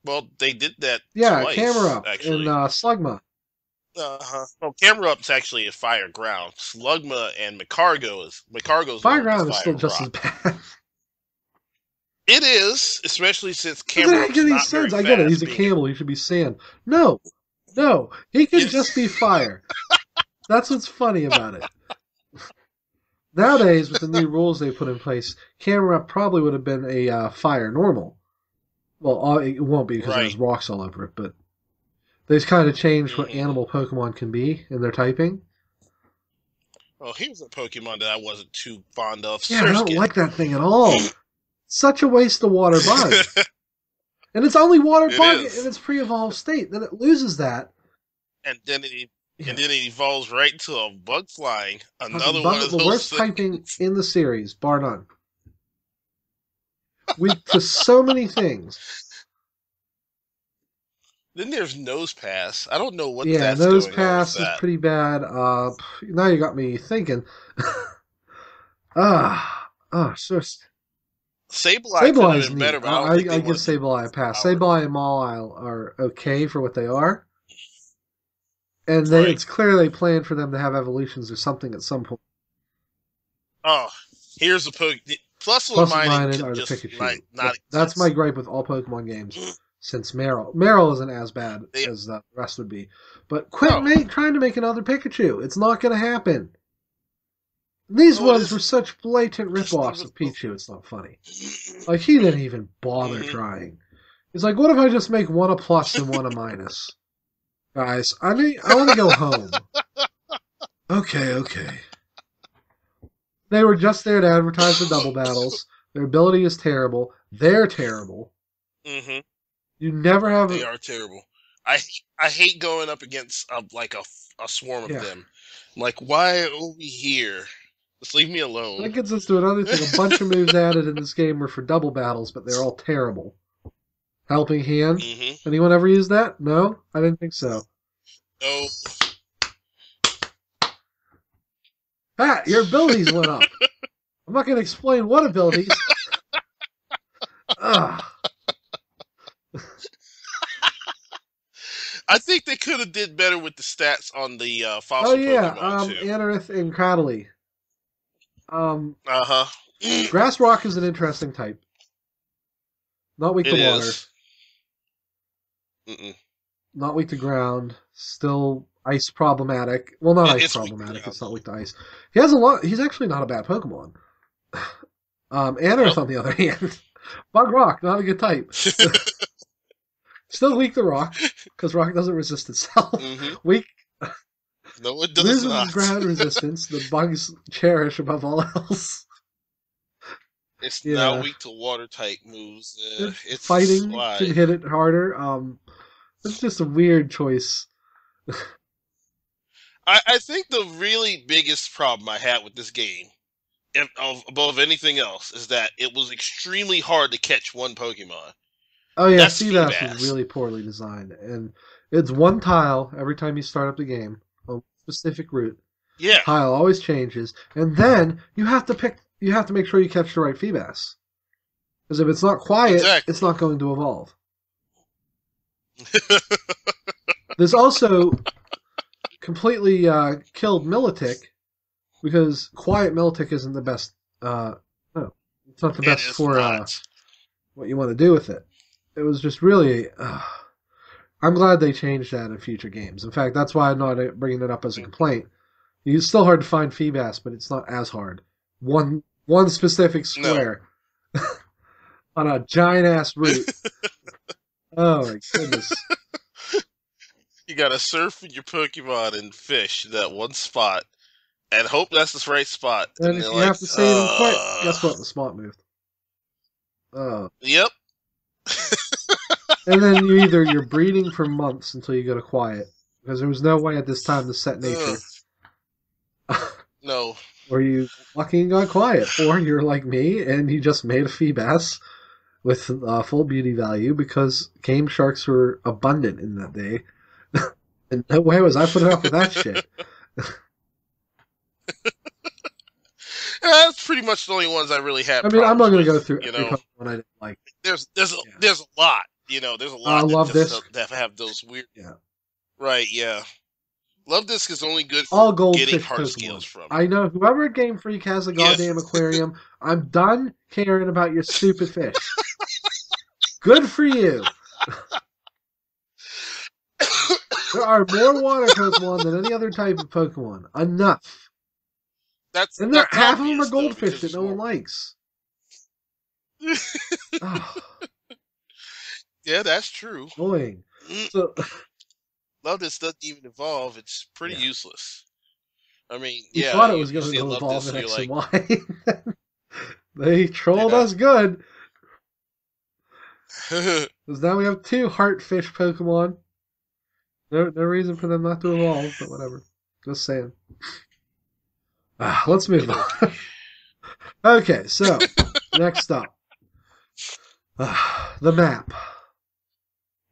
Well, they did that Yeah, Camera twice Up and actually. Slugma. Uh-huh. Well, Camera Up's actually a fire ground. Slugma and Macargo's Fire known as Ground is still fire just as rock. bad. It is, especially since Doesn't Camera make Up's any not very sense. I get it. He's fast, a being a. camel. He should be sand. No, no. He can Yeah, just be fire. That's what's funny about it. Nowadays, with the new rules they put in place, Camera Up probably would have been a fire normal. Well, it won't be because it right. has rocks all over it, but they've kind of changed what Hmm. animal Pokemon can be in their typing. Oh, here's a Pokemon that I wasn't too fond of. Yeah, I don't Surskit. like that thing at all. Such a waste of water bug. And it's only water It bug in is. its pre-evolved state. Then it loses that. And then it Yeah. and then it evolves right into a bug flying. Fucking Another one bug, of the those worst typing things. in the series, bar none. Weak to so many things. Then there's Nose Pass. I don't know what Yeah, that's Nose going on with Pass is that. pretty bad. Now you got me thinking. So Sableye could have Sableye's been better, neat. but I don't think they I give wanted to Sableye a pass. power. Sableye and Mawile are okay for what they are, and Right. it's clear they planned for them to have evolutions or something at some point. Oh, here's a poke. Fossil Plus and mining minus can are the just Pikachu. not That's my exist. gripe with all Pokemon games since Meryl. Meryl isn't as bad They, as the rest would be. But quit no, trying to make another Pikachu. It's not going to happen. These no, it ones were isn't. such blatant Just leave rip-offs it of alone. Pichu, it's not funny. Like, he didn't even bother Hmm. trying. He's like, what if I just make one a plus and one a minus? Guys, I want to go home. Okay. They were just there to advertise the double battles. Their ability is terrible. They're terrible. Hmm. You never have They are terrible. I hate going up against a swarm of yeah. them. I'm like, why are we here? Just leave me alone. That gets us to another thing. A bunch of moves added in this game were for double battles, but they're all terrible. Helping Hand? Hmm. Anyone ever use that? No? I didn't think so. Oh, Pat, your abilities went up. I'm not going to explain what abilities. Ugh. I think they could have did better with the stats on the Oh fossil yeah, Pokemon too. Anorith and Cradley. Uh huh. Grass Rock is an interesting type. Not weak It to water. is. Mm-mm. Not weak to ground. Still ice problematic. Well, not ice It's weak problematic. ground. It's not weak to ice. He has a lot. He's actually not a bad Pokemon. Anorith, Nope. on the other hand, Bug Rock, not a good type. Still weak to rock because rock doesn't resist itself. Hmm. Weak No, it does loses not. ground resistance. The bugs cherish above all else. It's now Yeah, weak to water type moves. It's fighting why. can hit it harder. It's just a weird choice. I think the really biggest problem I had with this game, above anything else, is that it was extremely hard to catch one Pokemon. Oh yeah, That's Seabass was Feebas. really poorly designed, and it's one tile every time you start up the game, a specific route. Yeah, Tile always changes, and then you have to pick. You have to make sure you catch the right Feebas, because if it's not quiet, it's exactly. not going to evolve. This also completely killed Militic because quiet Militic isn't the best. No, it's not the It best is for not. what you want to do with it. It was just really. I'm glad they changed that in future games. In fact, that's why I'm not bringing it up as a complaint. It's still hard to find Feebas, but it's not as hard. One specific No. square on a giant ass route. Oh my goodness! You gotta surf your Pokemon and fish that one spot and hope that's the right spot. And And if they're you like, have to save him quick, guess what? The spot moved. Oh. Yep. And then you're breeding for months until you go to quiet because there was no way at this time to set nature. No. Or you lucky and got quiet, or you're like me and you just made a Feebas with full beauty value because game sharks were abundant in that day. And no way was I putting up with that shit. That's pretty much the only ones I really had. I mean, I'm not going to go with, through you every know. Pokemon I didn't like. There's a lot. You know, there's a lot Love Disc. that have those weird. Yeah. Right. Yeah. Love Disc is only good All for getting goldfish heart Pokemon. scales from. I know whoever at Game Freak has a goddamn aquarium, I'm done caring about your stupid fish. Good for you. There are more water Pokemon than any other type of Pokemon. Enough. And half of them are goldfish that no one likes. Oh. Yeah, that's true. Annoying. So, Love This doesn't even evolve. It's pretty useless. I mean, you yeah. thought it was going to evolve in X and Y. They trolled us good. Because now we have 2 Heartfish Pokemon. No reason for them not to evolve, but whatever. Just saying. Let's move on. Okay, so, next up. The map.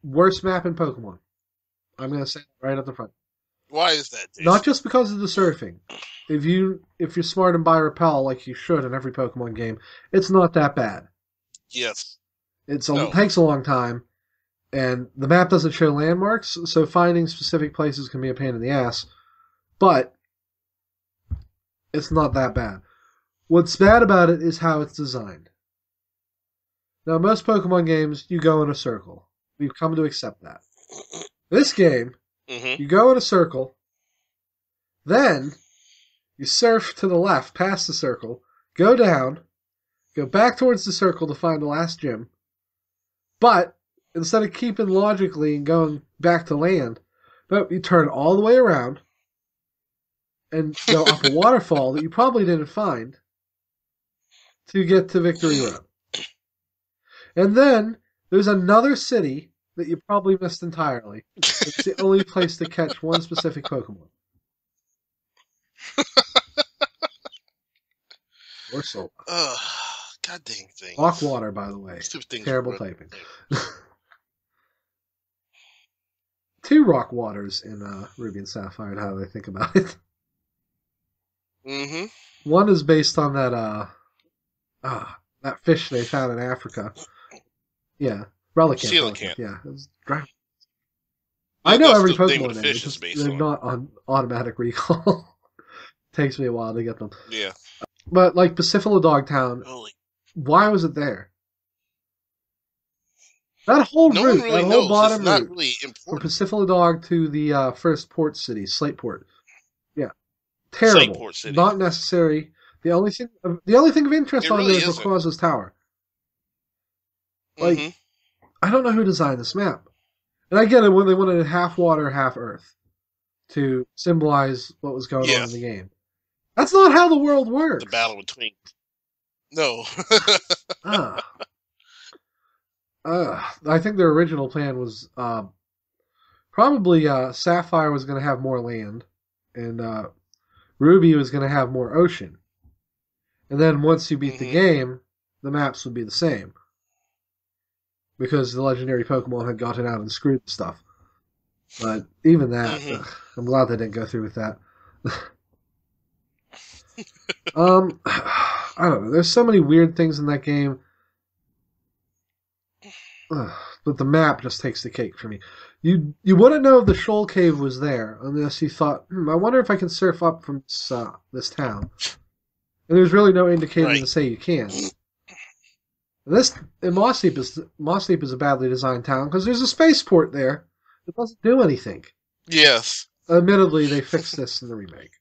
Worst map in Pokemon. I'm going to say that right at the front. Why is that, Jason? Not just because of the surfing. If you're smart and buy Repel like you should in every Pokemon game, it's not that bad. Yes. It takes a long time, and the map doesn't show landmarks, so finding specific places can be a pain in the ass. But it's not that bad. What's bad about it is how it's designed. Now, most Pokemon games, you go in a circle. We've come to accept that. This game, you go in a circle, then you surf to the left past the circle, go down, go back towards the circle to find the last gym, but instead of keeping logically and going back to land, you turn all the way around and go up a waterfall that you probably didn't find to get to Victory Road. And then there's another city that you probably missed entirely. It's the only place to catch one specific Pokemon. Or Soul. God dang thing. Rock Water, by the way. Terrible typing. 2 Rock Waters in Ruby and Sapphire, how they think about it. One is based on that fish they found in Africa. Yeah. Relicanth. Yeah. I know every Pokemon name. They're not on automatic recall. Takes me a while to get them. Yeah. But like Pacifilodog Town, why was it there? That whole route, that whole bottom route, from Pacifilodog to the first port city, Slateport. Yeah. Terrible. Not necessary. The only thing of interest on there is Rayquaza's Tower. Like, I don't know who designed this map. And I get it when they wanted it half water, half earth to symbolize what was going on in the game. That's not how the world works. The battle between. No. I think their original plan was probably Sapphire was going to have more land, and Ruby was going to have more ocean. And then once you beat the game, the maps would be the same. Because the legendary Pokemon had gotten out and screwed stuff. But even that, I'm glad they didn't go through with that. I don't know. There's so many weird things in that game. but the map just takes the cake for me. You wouldn't know if the Shoal Cave was there unless you thought, I wonder if I can surf up from this town. And there's really no indicator to say you can. Moss Deep is a badly designed town because there's a spaceport there that doesn't do anything. Yes. Admittedly, they fixed this in the remake,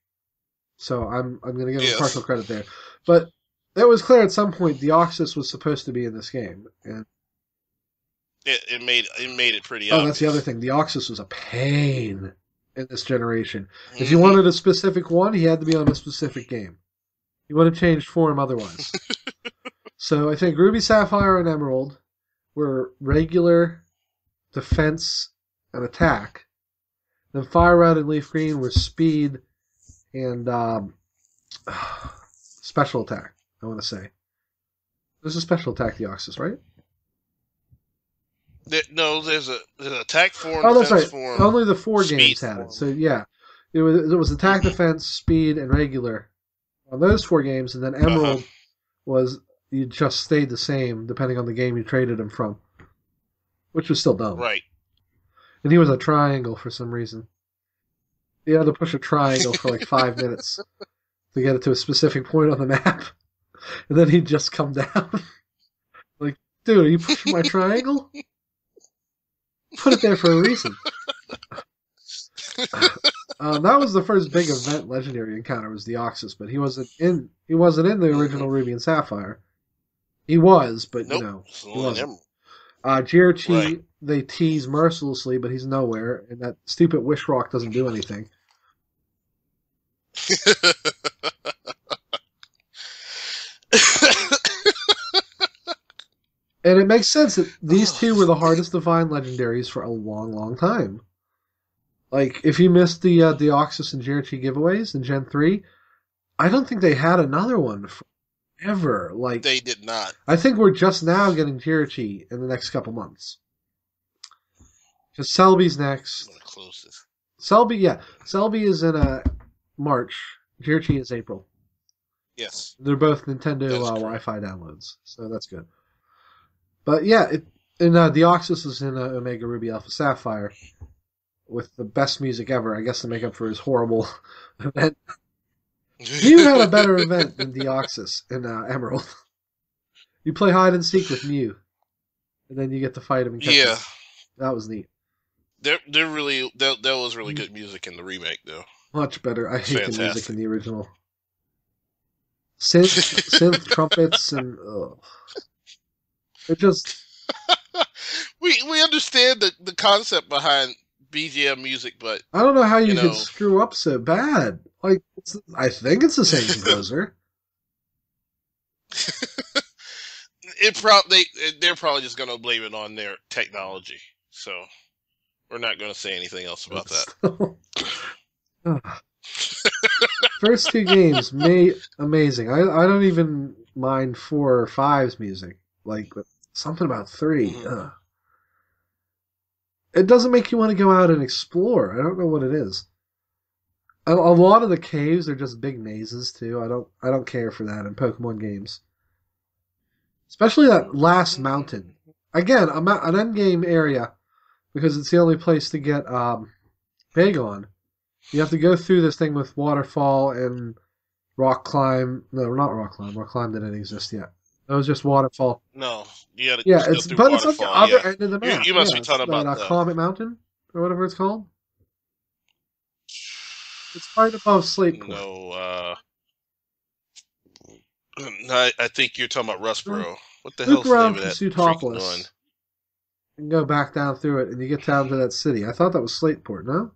so I'm going to give them partial credit there. But it was clear at some point Deoxys was supposed to be in this game, and it made it pretty obvious. Oh, that's the other thing. Deoxys was a pain in this generation. If you wanted a specific one, he had to be on a specific game. He would have changed form otherwise. So I think Ruby, Sapphire, and Emerald were regular, defense, and attack. Then Fire Red and Leaf Green were speed and special attack, I want to say. There's a special attack Deoxys, right? There's an attack form, defense that's right. Form. Only the 4 games had form. it. So yeah, it was attack, defense, speed, and regular on those 4 games, and then Emerald was you just stayed the same depending on the game you traded him from, which was still dumb. Right. And he was a triangle for some reason. You had to push a triangle for like 5 minutes to get it to a specific point on the map, and then he'd just come down. Like, dude, are you pushing my triangle? Put it there for a reason. That was the first big event legendary encounter was Deoxys, but he wasn't in the original Ruby and Sapphire. He was, but he wasn't. Jirachi, they tease mercilessly, but he's nowhere, and that stupid Wish Rock doesn't do anything. And it makes sense that these 2 were the hardest to find legendaries for a long, long time. Like, if you missed the Deoxys and Jirachi giveaways in Gen 3, I don't think they had another one forever. Like, they did not. I think we're just now getting Jirachi in the next couple months. Because Selby's next. I'm gonna close this. Selby is in March. Jirachi is April. Yes. They're both Nintendo Wi-Fi downloads, so that's good. But yeah, Deoxys is in Omega Ruby Alpha Sapphire with the best music ever, I guess, to make up for his horrible event. Mew had a better event than Deoxys in Emerald. You play hide and seek with Mew, and then you get to fight him and catch him. That was neat. That was really good music in the remake, though. Much better. I hate the music in the original. Synth trumpets and it just. we understand the concept behind BGM music, but I don't know how you could screw up so bad. Like, I think it's the same composer. They're probably just going to blame it on their technology. So we're not going to say anything else about that. First 2 games, amazing. I don't even mind 4 or 5's music. Like, something about 3. Mm-hmm. It doesn't make you want to go out and explore. I don't know what it is. A lot of the caves are just big mazes too. I don't care for that in Pokemon games. Especially that last mountain. Again, an endgame area because it's the only place to get Bagon. You have to go through this thing with waterfall and rock climb. No, not rock climb. Rock climb didn't exist yet. It was just waterfall. No, it's at the other end of the map. You must be talking about Comet Mountain or whatever it's called. It's right above Slateport. No, I think you're talking about Rustboro. What the hell's the name of that freaking one? And go back down through it, and you get down to that city. I thought that was Slateport, no?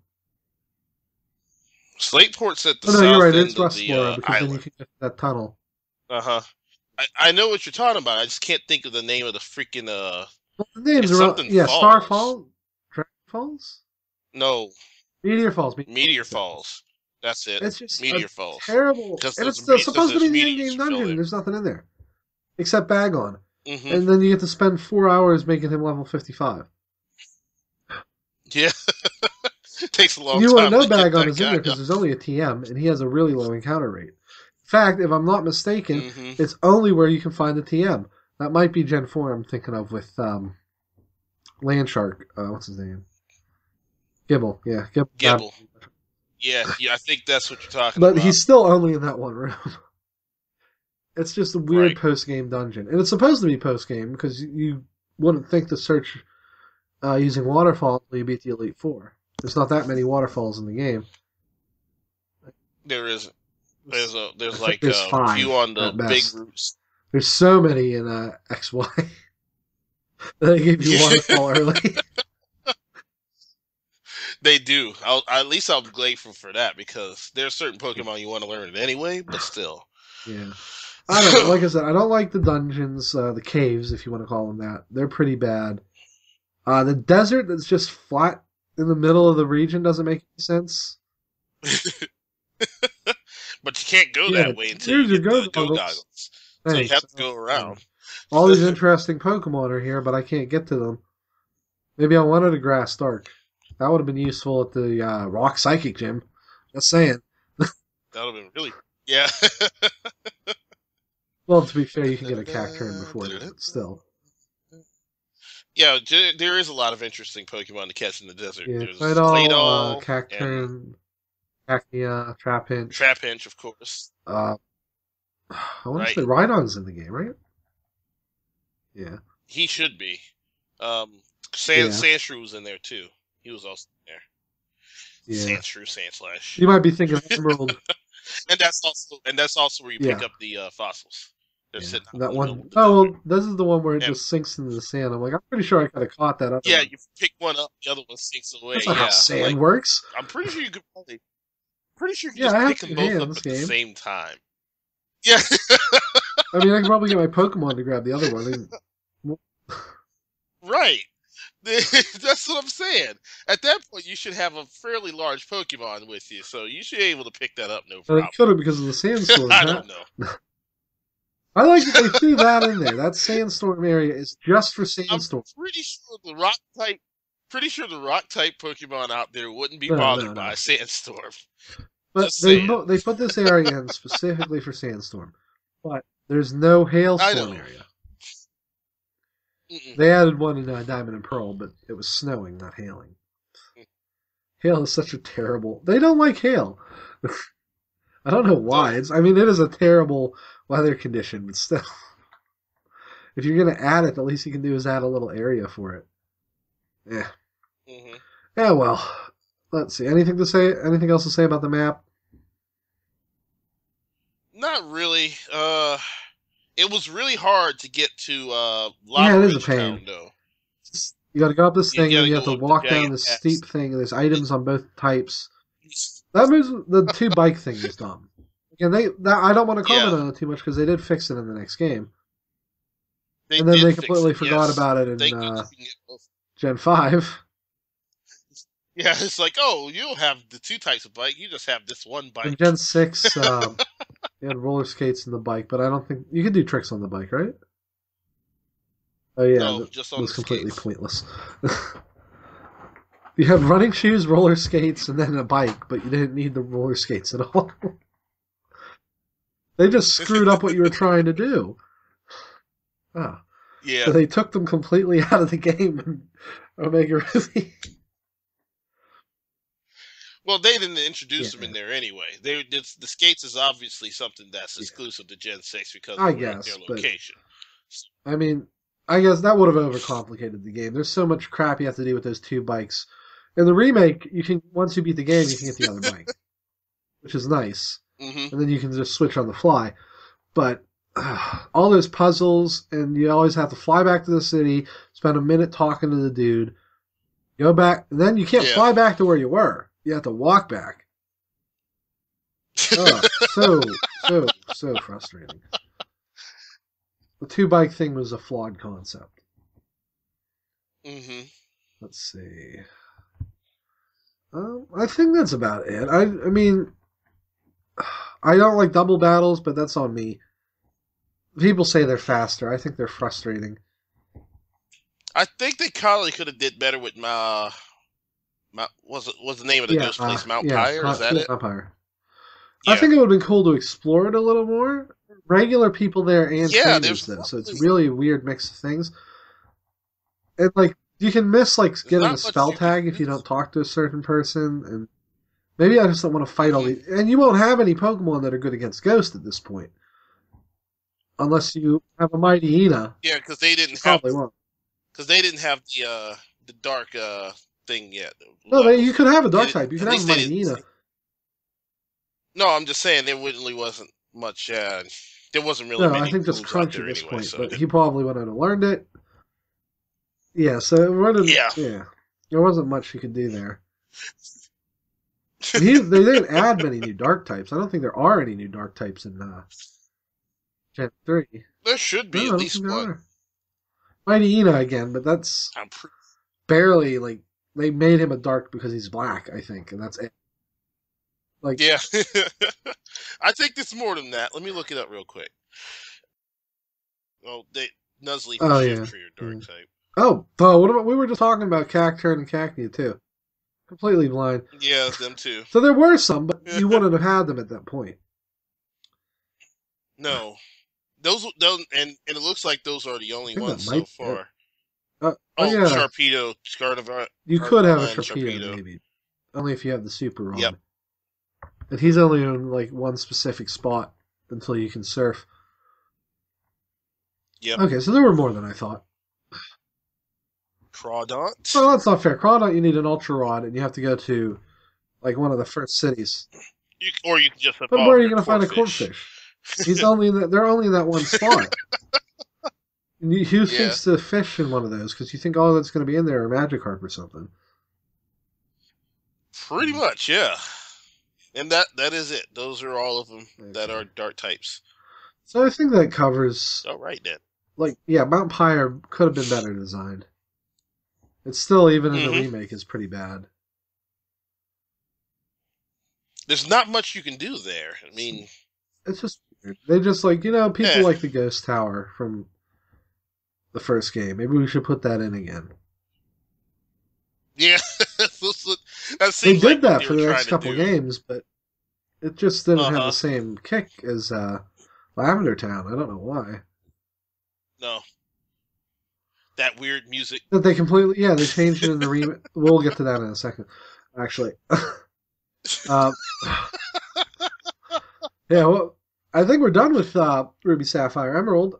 Slateport's at the south you're right. end It's Rustboro because island. Then you can get that tunnel. I know what you're talking about. I just can't think of the name of the freaking the names are Star Falls, Dragon Falls. No, Meteor Falls. Meteor Falls. That's it. It's just Meteor Falls. Terrible. And it's supposed to be the in-game dungeon. There's nothing in there except Bagon, and then you get to spend 4 hours making him level 55. Yeah, it takes a long time. You won't know Bagon is in there because there's only a TM, and he has a really low encounter rate. In fact, if I'm not mistaken, it's only where you can find the TM. That might be Gen 4 I'm thinking of with Land Shark. What's his name? Gibble. Yeah, Gibble. Gibble. Yeah, I think that's what you're talking But about. he's still only in that one room. It's just a weird Right. post-game dungeon. And it's supposed to be post-game because you wouldn't think to search using waterfall until you beat the Elite Four. There's not that many waterfalls in the game. There isn't. There's There's a 5 few on the at big best. routes. There's so many in XY. They give you waterfall early. They do. At least I'm grateful for that because there's certain Pokemon you want to learn it anyway, but still. Yeah. I don't know. Like I said, I don't like the dungeons, the caves, if you want to call them that. They're pretty bad. The desert that's just flat in the middle of the region doesn't make any sense. But you can't go that way until Here's you your get the go Go goggles. Goggles. Thanks. So you have to go around. All these interesting Pokemon are here, but I can't get to them. Maybe I wanted a Grass Dark. That would have been useful at the Rock Psychic Gym. Just saying. That would have been really... Yeah. Well, to be fair, you can get a Cacturn before that, but still. Yeah, there is a lot of interesting Pokemon to catch in the desert. Yeah, There's Claydol, Cacturn, Cacnea, Trapinch. Trapinch, of course. I want to say Rhydon's in the game, right? Yeah. He should be. Sandshrew was in there too. He was also in there. Yeah. Sandshrew, Sandslash. You might be thinking Emerald. And that's also where you pick up the fossils. They're sitting that one. Oh, well, this is the one where it just sinks into the sand. I'm like, I'm pretty sure I could have caught that. Yeah, you pick one up, the other one sinks away. That's not how sand works. I'm pretty sure you could probably. Pretty sure you can just pick them both up at the same time. Yeah. I mean, I can probably get my Pokemon to grab the other one. Right. That's what I'm saying. At that point, you should have a fairly large Pokemon with you, so you should be able to pick that up, no problem. They could have because of the sandstorm. I don't know. I like that they threw that in there. That sandstorm area is just for sandstorm. I'm pretty sure the rock type Pokemon out there wouldn't be bothered by a sandstorm. But they put this area in specifically for sandstorm. But there's no hailstorm area. Mm-mm. They added one in Diamond and Pearl, but it was snowing, not hailing. Hail is such a terrible... They don't like hail. I don't know why. It is a terrible weather condition, but still. If you're going to add it, the least you can do is add a little area for it. Yeah. Mm-hmm. Yeah, well. Let's see. Anything else to say about the map? Not really. It was really hard to get to Lava Ridge Town, though. You got to go up this thing, and you have to walk down this steep thing, and there's items on both types. That moves the 2 bike thing is dumb. Again, I don't want to comment on it too much because they did fix it in the next game, and then they completely forgot about it in Gen 5. Yeah, it's like, oh, you don't have the 2 types of bike; you just have this one bike. In Gen 6, you had roller skates in the bike, but I don't think you could do tricks on the bike, right? Oh yeah, no, just on it was the completely skates. Pointless. You had running shoes, roller skates, and then a bike, but you didn't need the roller skates at all. They just screwed up what you were trying to do. Ah. Yeah. So they took them completely out of the game in Omega Ruby. Well, they didn't introduce them in there anyway. The skates is obviously something that's exclusive to Gen 6 because of their location. I mean, I guess that would have overcomplicated the game. There's so much crap you have to do with those 2 bikes. In the remake, once you beat the game, you can get the other bike, which is nice. Mm-hmm. And then you can just switch on the fly. But all those puzzles, and you always have to fly back to the city, spend a minute talking to the dude, go back, and then you can't fly back to where you were. You have to walk back. So frustrating. The 2 bike thing was a flawed concept. Mm-hmm. Let's see. I think that's about it. I mean, I don't like double battles, but that's on me. People say they're faster. I think they're frustrating. I think they probably could have did better with what's the name of the ghost place? Mount Pyre? Is that it? Mount Pyre. Yeah. I think it would have been cool to explore it a little more. Regular people there and trainers, though, so it's really a weird mix of things. And, like, You can miss like There's getting a not much spell you can tag if you miss. don't talk to a certain person, and maybe I just don't want to fight all Hmm. these. And you won't have any Pokemon that are good against Ghost at this point, unless you have a Mighty Ina. Yeah, You probably won't. they didn't have the dark thing yet No, you levels. could have a They Dark type. didn't. You At could have a least they Mighty didn't. Ina. No, I'm just saying there really wasn't much. There wasn't really No, I many think just moves out Crunch at there this anyway. point, So but he probably wouldn't have learned it. Yeah, so it wouldn't. yeah, Yeah, there wasn't much you could do there. They didn't add many new Dark types. I don't think there are any new Dark types in Gen 3. there should No, be I at don't least think there one. are. Mighty Ina again, but that's I'm pretty. barely like they made him a dark because he's black, I think, and that's it. Like, Yeah, I think it's more than that. Let me look it up real quick. Well, Nuzleaf and oh yeah, Shiftry are yeah. dark type. Oh, what about we were just talking about Cacturn and Cacnea too. Completely blind. Yeah, them too. So there were some, but you wouldn't have had them at that point. No, and it looks like those are the I only think that ones so might be it. far. Oh Oh, yeah, Sharpedo, Scardivar, you could have a and Sharpedo Sharpedo. maybe, only if you have the Super Yep, Rod. And he's only in like one specific spot until you can surf. yep. Okay, so there were more than I thought. Crawdont. Well, that's not fair. Crawdont, you need an Ultra Rod, and you have to go to like one of the first cities. Or you can just But where evolve are you your going to find a Corphish. Corphish? He's only in they're only in that one spot. Who Yeah, thinks to fish in one of those? Because you think all that's going to be in there are Magikarp or something. pretty much, yeah. And that is it. Those are all of them that are Okay. dark types. So I think that covers, All right then. like, yeah, Mount Pyre could have been better designed. It's still, even in the Hmm. remake, is pretty bad. There's not much you can do there. I mean, It's just weird. They just, like, people eh. like the Ghost Tower from the first game. Maybe we should put that in again. Yeah, that They seems did like what that they for were the trying next to couple do. games, but it just didn't have the Uh-huh. same kick as Lavender Town. I don't know why. No, that weird music. That they completely, yeah, they changed it in the remake. We'll get to that in a second, actually. uh, yeah, well, I think we're done with Ruby Sapphire Emerald.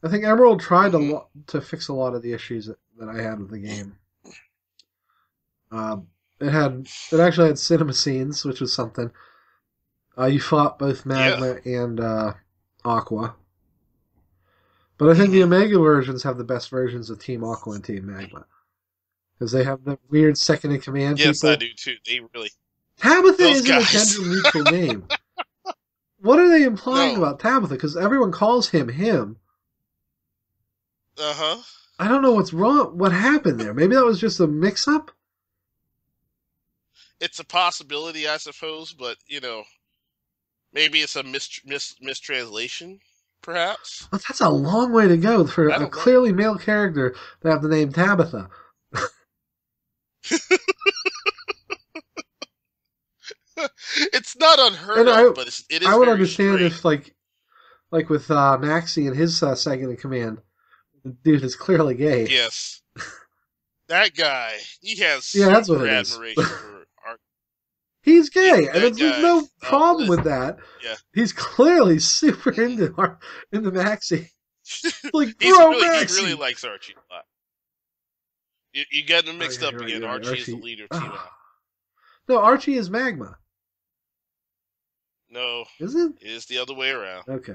I think Emerald tried Hmm. to fix a lot of the issues that I had with the game. It actually had cinema scenes, which was something. You fought both Yeah. Magma and Aqua. But I think the Hmm. Omega versions have the best versions of Team Aqua and Team Magma. Because they have the weird second in command Yes, I people. do too. They really Tabitha those isn't a guys. gender neutral name. What are they implying No. about Tabitha? Because everyone calls him him. Uh-huh. I don't know what's wrong. What happened there? Maybe that was just a mix up? It's a possibility, I suppose, but maybe it's a mistranslation, perhaps. Well, that's a long way to go for I a don't know. clearly male character to have the name Tabitha. It's not unheard And of, but it I is would very understand strange. if, like with Maxie and his second in command, the dude is clearly gay. Yes. That guy, he has Yeah, that's what super it is. admiration for art. He's gay, and That there's guy. no Oh, problem with that. yeah. He's clearly super Mhm. into Maxie. Like, He bro, really Maxie! likes Archie a lot. You got them Oh, mixed yeah, up you're right, again. you're right. Archie is the leader of Team Alpha. No, Archie is Magma. No, Is it? it is the other way around. Okay.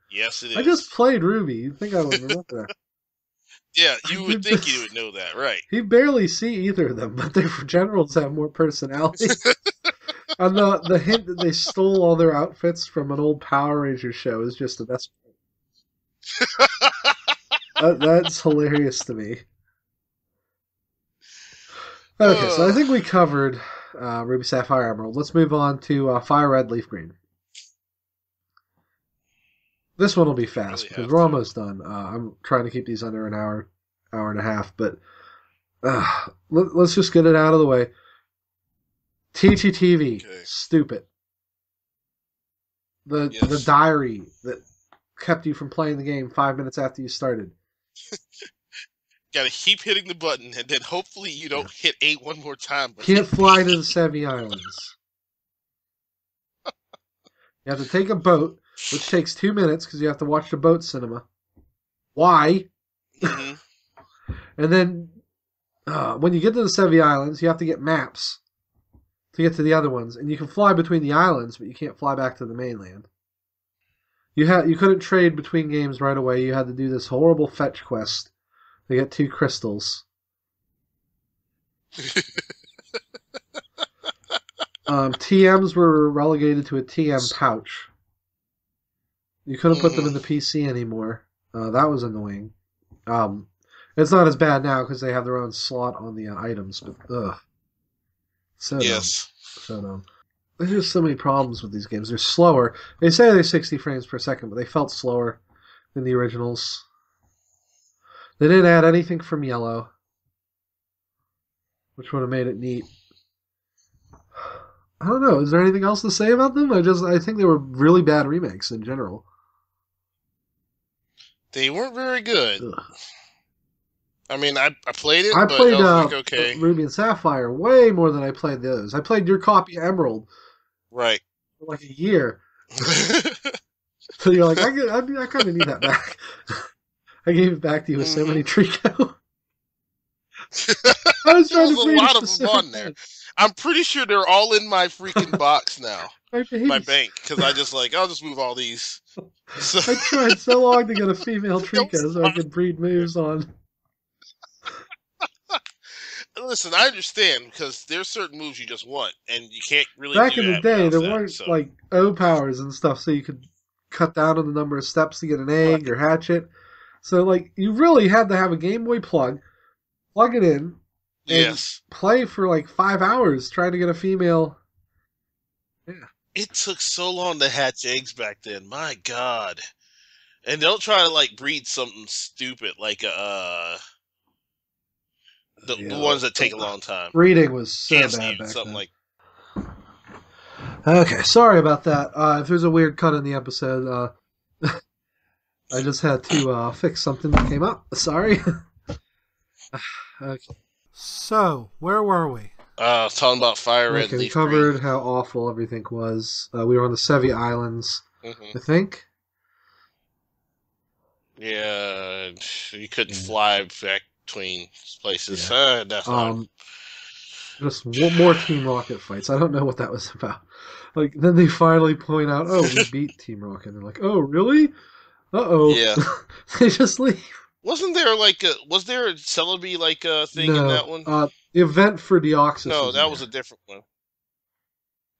Yes, it is. I just played Ruby. You'd think I would remember that. Yeah, you would think you would know that, right? You barely see either of them, but their generals have more personality. And the hint that they stole all their outfits from an old Power Rangers show is just the best. That's hilarious to me. Okay, so I think we covered Ruby Sapphire Emerald. Let's move on to Fire Red Leaf Green. This one will be fast Really because have we're to. almost done. I'm trying to keep these under an hour and a half, but let's just get it out of the way. TTTV, Okay. stupid. The Yes. diary that kept you from playing the game 5 minutes after you started. Gotta keep hitting the button, and then hopefully you don't hit A one more time. But Can't fly to the Sevi Islands. You have to take a boat, which takes 2 minutes because you have to watch the boat cinema. Why? Mm-hmm. And then when you get to the Sevi Islands, you have to get maps to get to the other ones. And you can fly between the islands, but you can't fly back to the mainland. You couldn't trade between games right away. You had to do this horrible fetch quest to get 2 crystals. TMs were relegated to a TM pouch. You couldn't put them in the PC anymore. That was annoying. It's not as bad now because they have their own slot on the items, but so yes, dumb. So dumb. There's just so many problems with these games. They're slower. They say they're 60 frames per second, but they felt slower than the originals. They didn't add anything from Yellow, which would have made it neat. I don't know. Is there anything else to say about them? I think they were really bad remakes in general. They weren't very good. Ugh. I mean, I played it, I but played I was like, okay. Ruby and Sapphire way more than I played those. I played your copy of Emerald Right. for like a year. So you're like, I kind of need that back. I gave it back to you with so many Trico. I was trying There's to a lot of finish them on there. I'm pretty sure they're all in my freaking box now. My bank, because I'll just move all these. So, I tried so long to get a female Trico so I could breed moves on. Listen, I understand, because there's certain moves you just want, and you can't really Back do in the that day, there without weren't that, so. like O powers and stuff, so you could cut down on the number of steps to get an egg or hatch it. So, like, you really had to have a Game Boy plug it in, and play for like 5 hours trying to get a female. Yeah. It took so long to hatch eggs back then. My God. And don't try to like breed something stupid like the ones that take a long time. Breeding was so bad back something then. Like. Okay, sorry about that. If there's a weird cut in the episode, I just had to fix something that came up. Sorry. Okay. So, where were we? Talking about Fire Red Leaf we covered how awful everything was. We were on the Sevi Islands, I think. Yeah, you couldn't fly back between places. Yeah. That's fine. Just one more Team Rocket fights. I don't know what that was about. Like, then they finally point out, oh, we beat Team Rocket. And they're like, oh, really? Uh-oh. Yeah. They just leave. Was there a Celebi thing in that one? The event for Deoxys. No, that was a different one.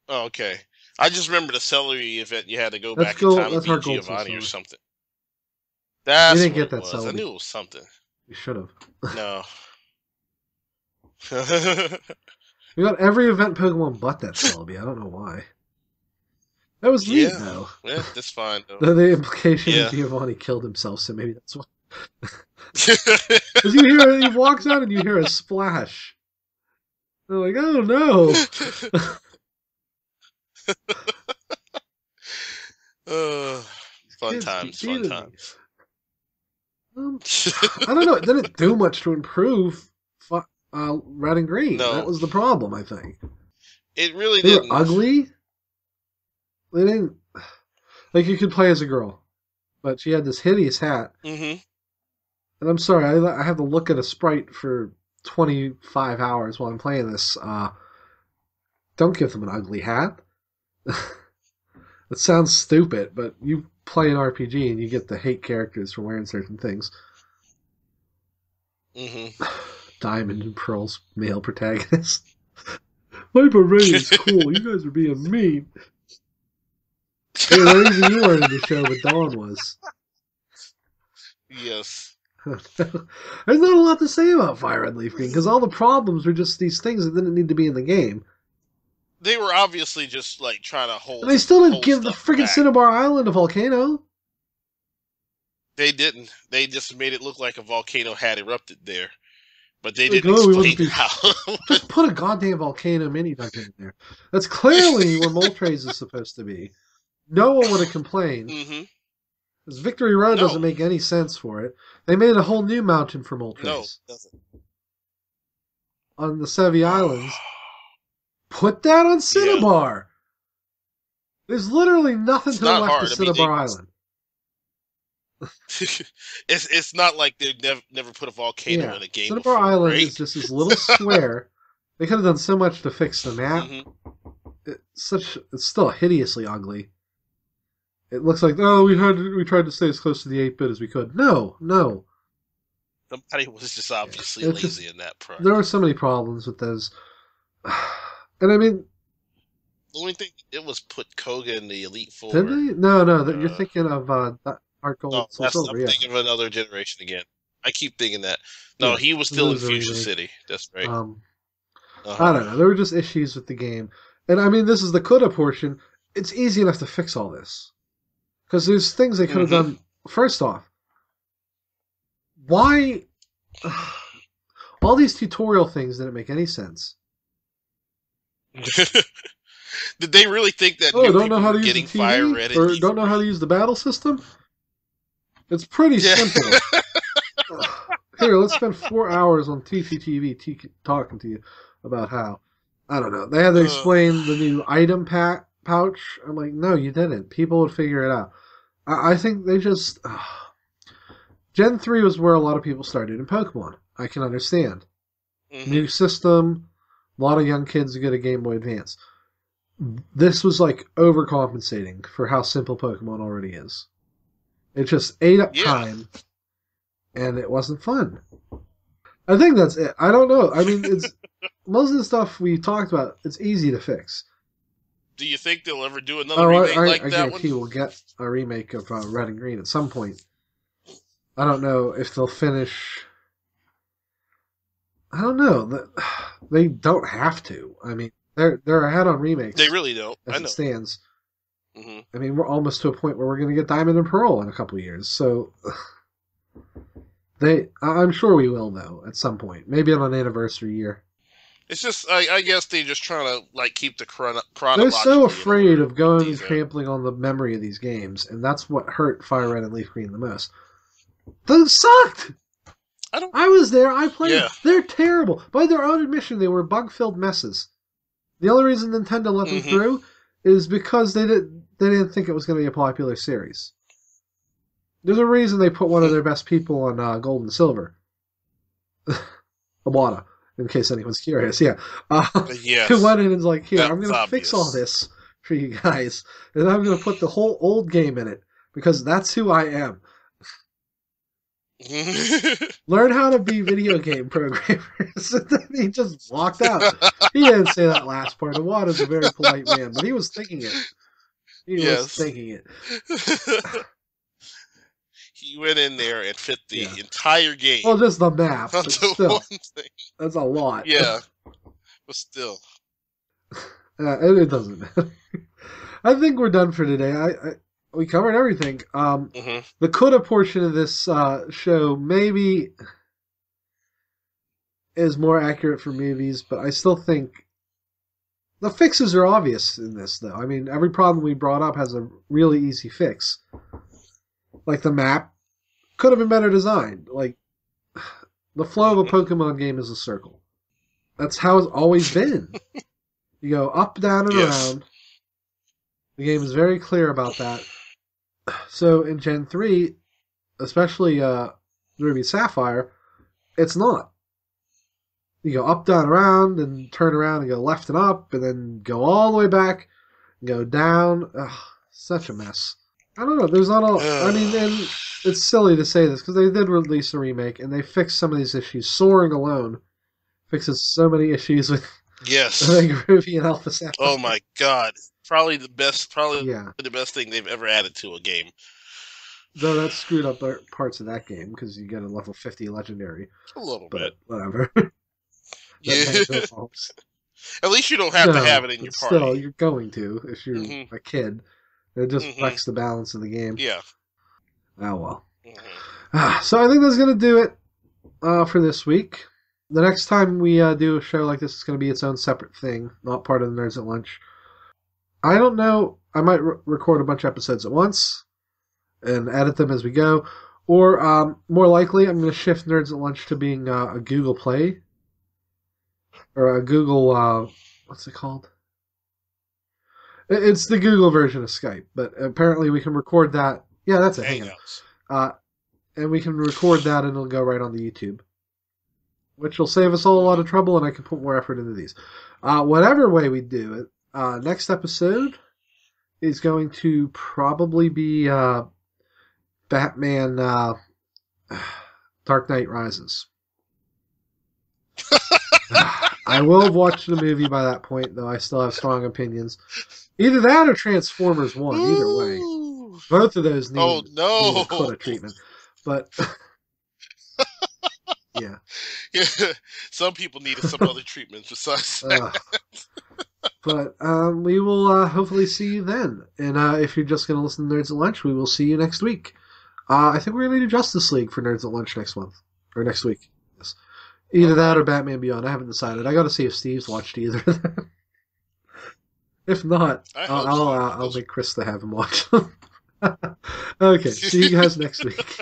Oh, okay. I just remember the Celebi event. You had to go back in time and beat Giovanni or something. That's you didn't get that that was. Celebi. I knew it was something. You should have. No. We got every event Pokemon but that Celebi. I don't know why. That was neat, though. Yeah, that's fine, though. The implication is Giovanni killed himself, so maybe that's why. Because he walks out and you hear a splash. They're like, oh no! Fun times. I don't know. It didn't do much to improve Red and Green. No. That was the problem, I think. It really didn't. They were ugly. They didn't. Like, you could play as a girl, but she had this hideous hat. Mm-hmm. And I'm sorry, I have to look at a sprite for 25 hours while I'm playing this. Don't give them an ugly hat. It sounds stupid, but you play an RPG and you get to hate characters for wearing certain things. Mm-hmm. Diamond and Pearl's male protagonist. My beret is cool. You guys are being mean. Hey, the reason you weren't in the show, but Dawn was. Yes. There's not a lot to say about Fire Red Leaf Green, because all the problems were just these things that didn't need to be in the game. They were obviously just like trying to hold. And they still didn't give the friggin' Cinnabar Island a volcano. They didn't. They just made it look like a volcano had erupted there. But they didn't explain how. Just put a goddamn volcano mini dungeon in there. That's clearly where Moltres is supposed to be. No one would have complained. Mm-hmm. Because Victory Road No, doesn't make any sense for it. They made a whole new mountain for no, Moltres it doesn't. on the Sevi Islands. Put that on Yeah, Cinnabar. There's literally nothing it's to the not left of hard. I mean, Cinnabar Island. it's not like they never put a volcano Yeah, in a game Cinnabar before, Island right? is just this little square. They could have done so much to fix the map. Hmm. It's still hideously ugly. It looks like, oh, we tried to stay as close to the 8-bit as we could. No. Somebody was just Yeah. obviously It's just lazy in that part. there were so many problems with those. And I mean, The only thing it was put Koga in the Elite did Four. they? No, that you're Uh, thinking of Heart no, Gold, Soul Silver, I'm yeah. thinking of another generation again. I keep thinking that. No, Yeah. he was It still in was a Fuchsia remake. City. That's right. I Uh-huh. don't know. There were just issues with the game. And I mean, this is the Coulda portion. It's easy enough to fix all this. Because there's things they could have Hmm. done. First off, why. All these tutorial things didn't make any sense. Did they really think that Oh, new don't know people how were to use the getting Fire TV? Red and Or Leaf don't know how to Green? use the battle system? It's pretty Yeah. simple. Here, let's spend 4 hours on TTTV talking to you about how. I don't know. They had to explain the new item pouch. I'm like, no, you didn't. People would figure it out. I think they just. Gen 3 was where a lot of people started in Pokemon. I can understand. Hmm. New system, a lot of young kids get a Game Boy Advance. This was like overcompensating for how simple Pokemon already is. It just ate up Yeah. time, and it wasn't fun. I think that's it. I don't know. I mean, it's most of the stuff we talked about. It's easy to fix. Do you think they'll ever do another remake like I that guarantee one? we'll get a remake of Red and Green at some point. I don't know if they'll finish. I don't know. They don't have to. I mean, they're ahead on remakes They really don't. as I it know. stands. Hmm. I mean, we're almost to a point where we're going to get Diamond and Pearl in a couple of years. So I'm sure we will though at some point. Maybe on an anniversary year. It's just, I guess they're just trying to like keep the They're chronologically so in afraid order of with going and these, trampling on the memory of these games, and that's what hurt Fire Red and Leaf Green the most. Those sucked! I was there, I played. Yeah. They're terrible. By their own admission, they were bug-filled messes. The only reason Nintendo let them Mhm. through is because they didn't think it was going to be a popular series. There's a reason they put one of their best people on Gold and Silver. Iwata, in case anyone's curious, yeah. Yes. Who went in and was like, here, I'm That's going to fix obvious. all this for you guys, and I'm going to put the whole old game in it, because that's who I am. Learn how to be video game programmers. And then he just walked out. He didn't say that last part. Iwata's a very polite man, but he was thinking it. He was Yes. thinking it. He went in there and fit the Yeah. entire game Well, just the map, but onto still, one thing. that's a lot. Yeah, but still. It doesn't matter. I think we're done for today. We covered everything. Hmm. The Coulda portion of this show maybe is more accurate for movies, but I still think the fixes are obvious in this, though. I mean, every problem we brought up has a really easy fix. Like the map could have been better designed. Like, the flow of a Pokemon game is a circle. That's how it's always been. You go up, down, and Yes. around. The game is very clear about that. So in Gen 3, especially Ruby Sapphire, it's not. You go up, down, around, and turn around and go left and up, and then go all the way back and go down. Ugh, such a mess. I don't know. There's not a. I mean, and it's silly to say this because they did release a remake and they fixed some of these issues. Soaring alone fixes so many issues with Yes. Ruby and Alpha Sapphire. Oh my God. Probably the best thing they've ever added to a game. Though that screwed up parts of that game because you get a level 50 legendary. A little But bit. whatever. Yeah. Faults. At least you don't have to have it in your but party. Still, you're going to if you're Mhm. a kid. It just Mhm. affects the balance of the game. Yeah. Oh well. Mhm. So I think that's gonna do it for this week. The next time we do a show like this, it's gonna be its own separate thing, not part of the Nerds at Lunch. I don't know. I might record a bunch of episodes at once. and edit them as we go. Or more likely, I'm going to shift Nerds at Lunch to being a Google Play or a Google. What's it called? It's the Google version of Skype, but apparently we can record that. Yeah, that's it. Hangouts. And we can record that, and it'll go right on the YouTube, which will save us all a lot of trouble, and I can put more effort into these. Whatever way we do it, next episode is going to probably be Batman Dark Knight Rises. I will have watched the movie by that point, though I still have strong opinions. Either that or Transformers 1, either way. Both of those need a Coulda treatment. But, yeah. Some people needed some other treatments besides that. But we will hopefully see you then. And if you're just going to listen to Nerds at Lunch, we will see you next week. I think we're going to do Justice League for Nerds at Lunch next month. Or next week. Yes. Either that or Batman Beyond. I haven't decided. I got to see if Steve's watched either of them. If not, I'll make Chris to have him watch. Okay, see you guys next week.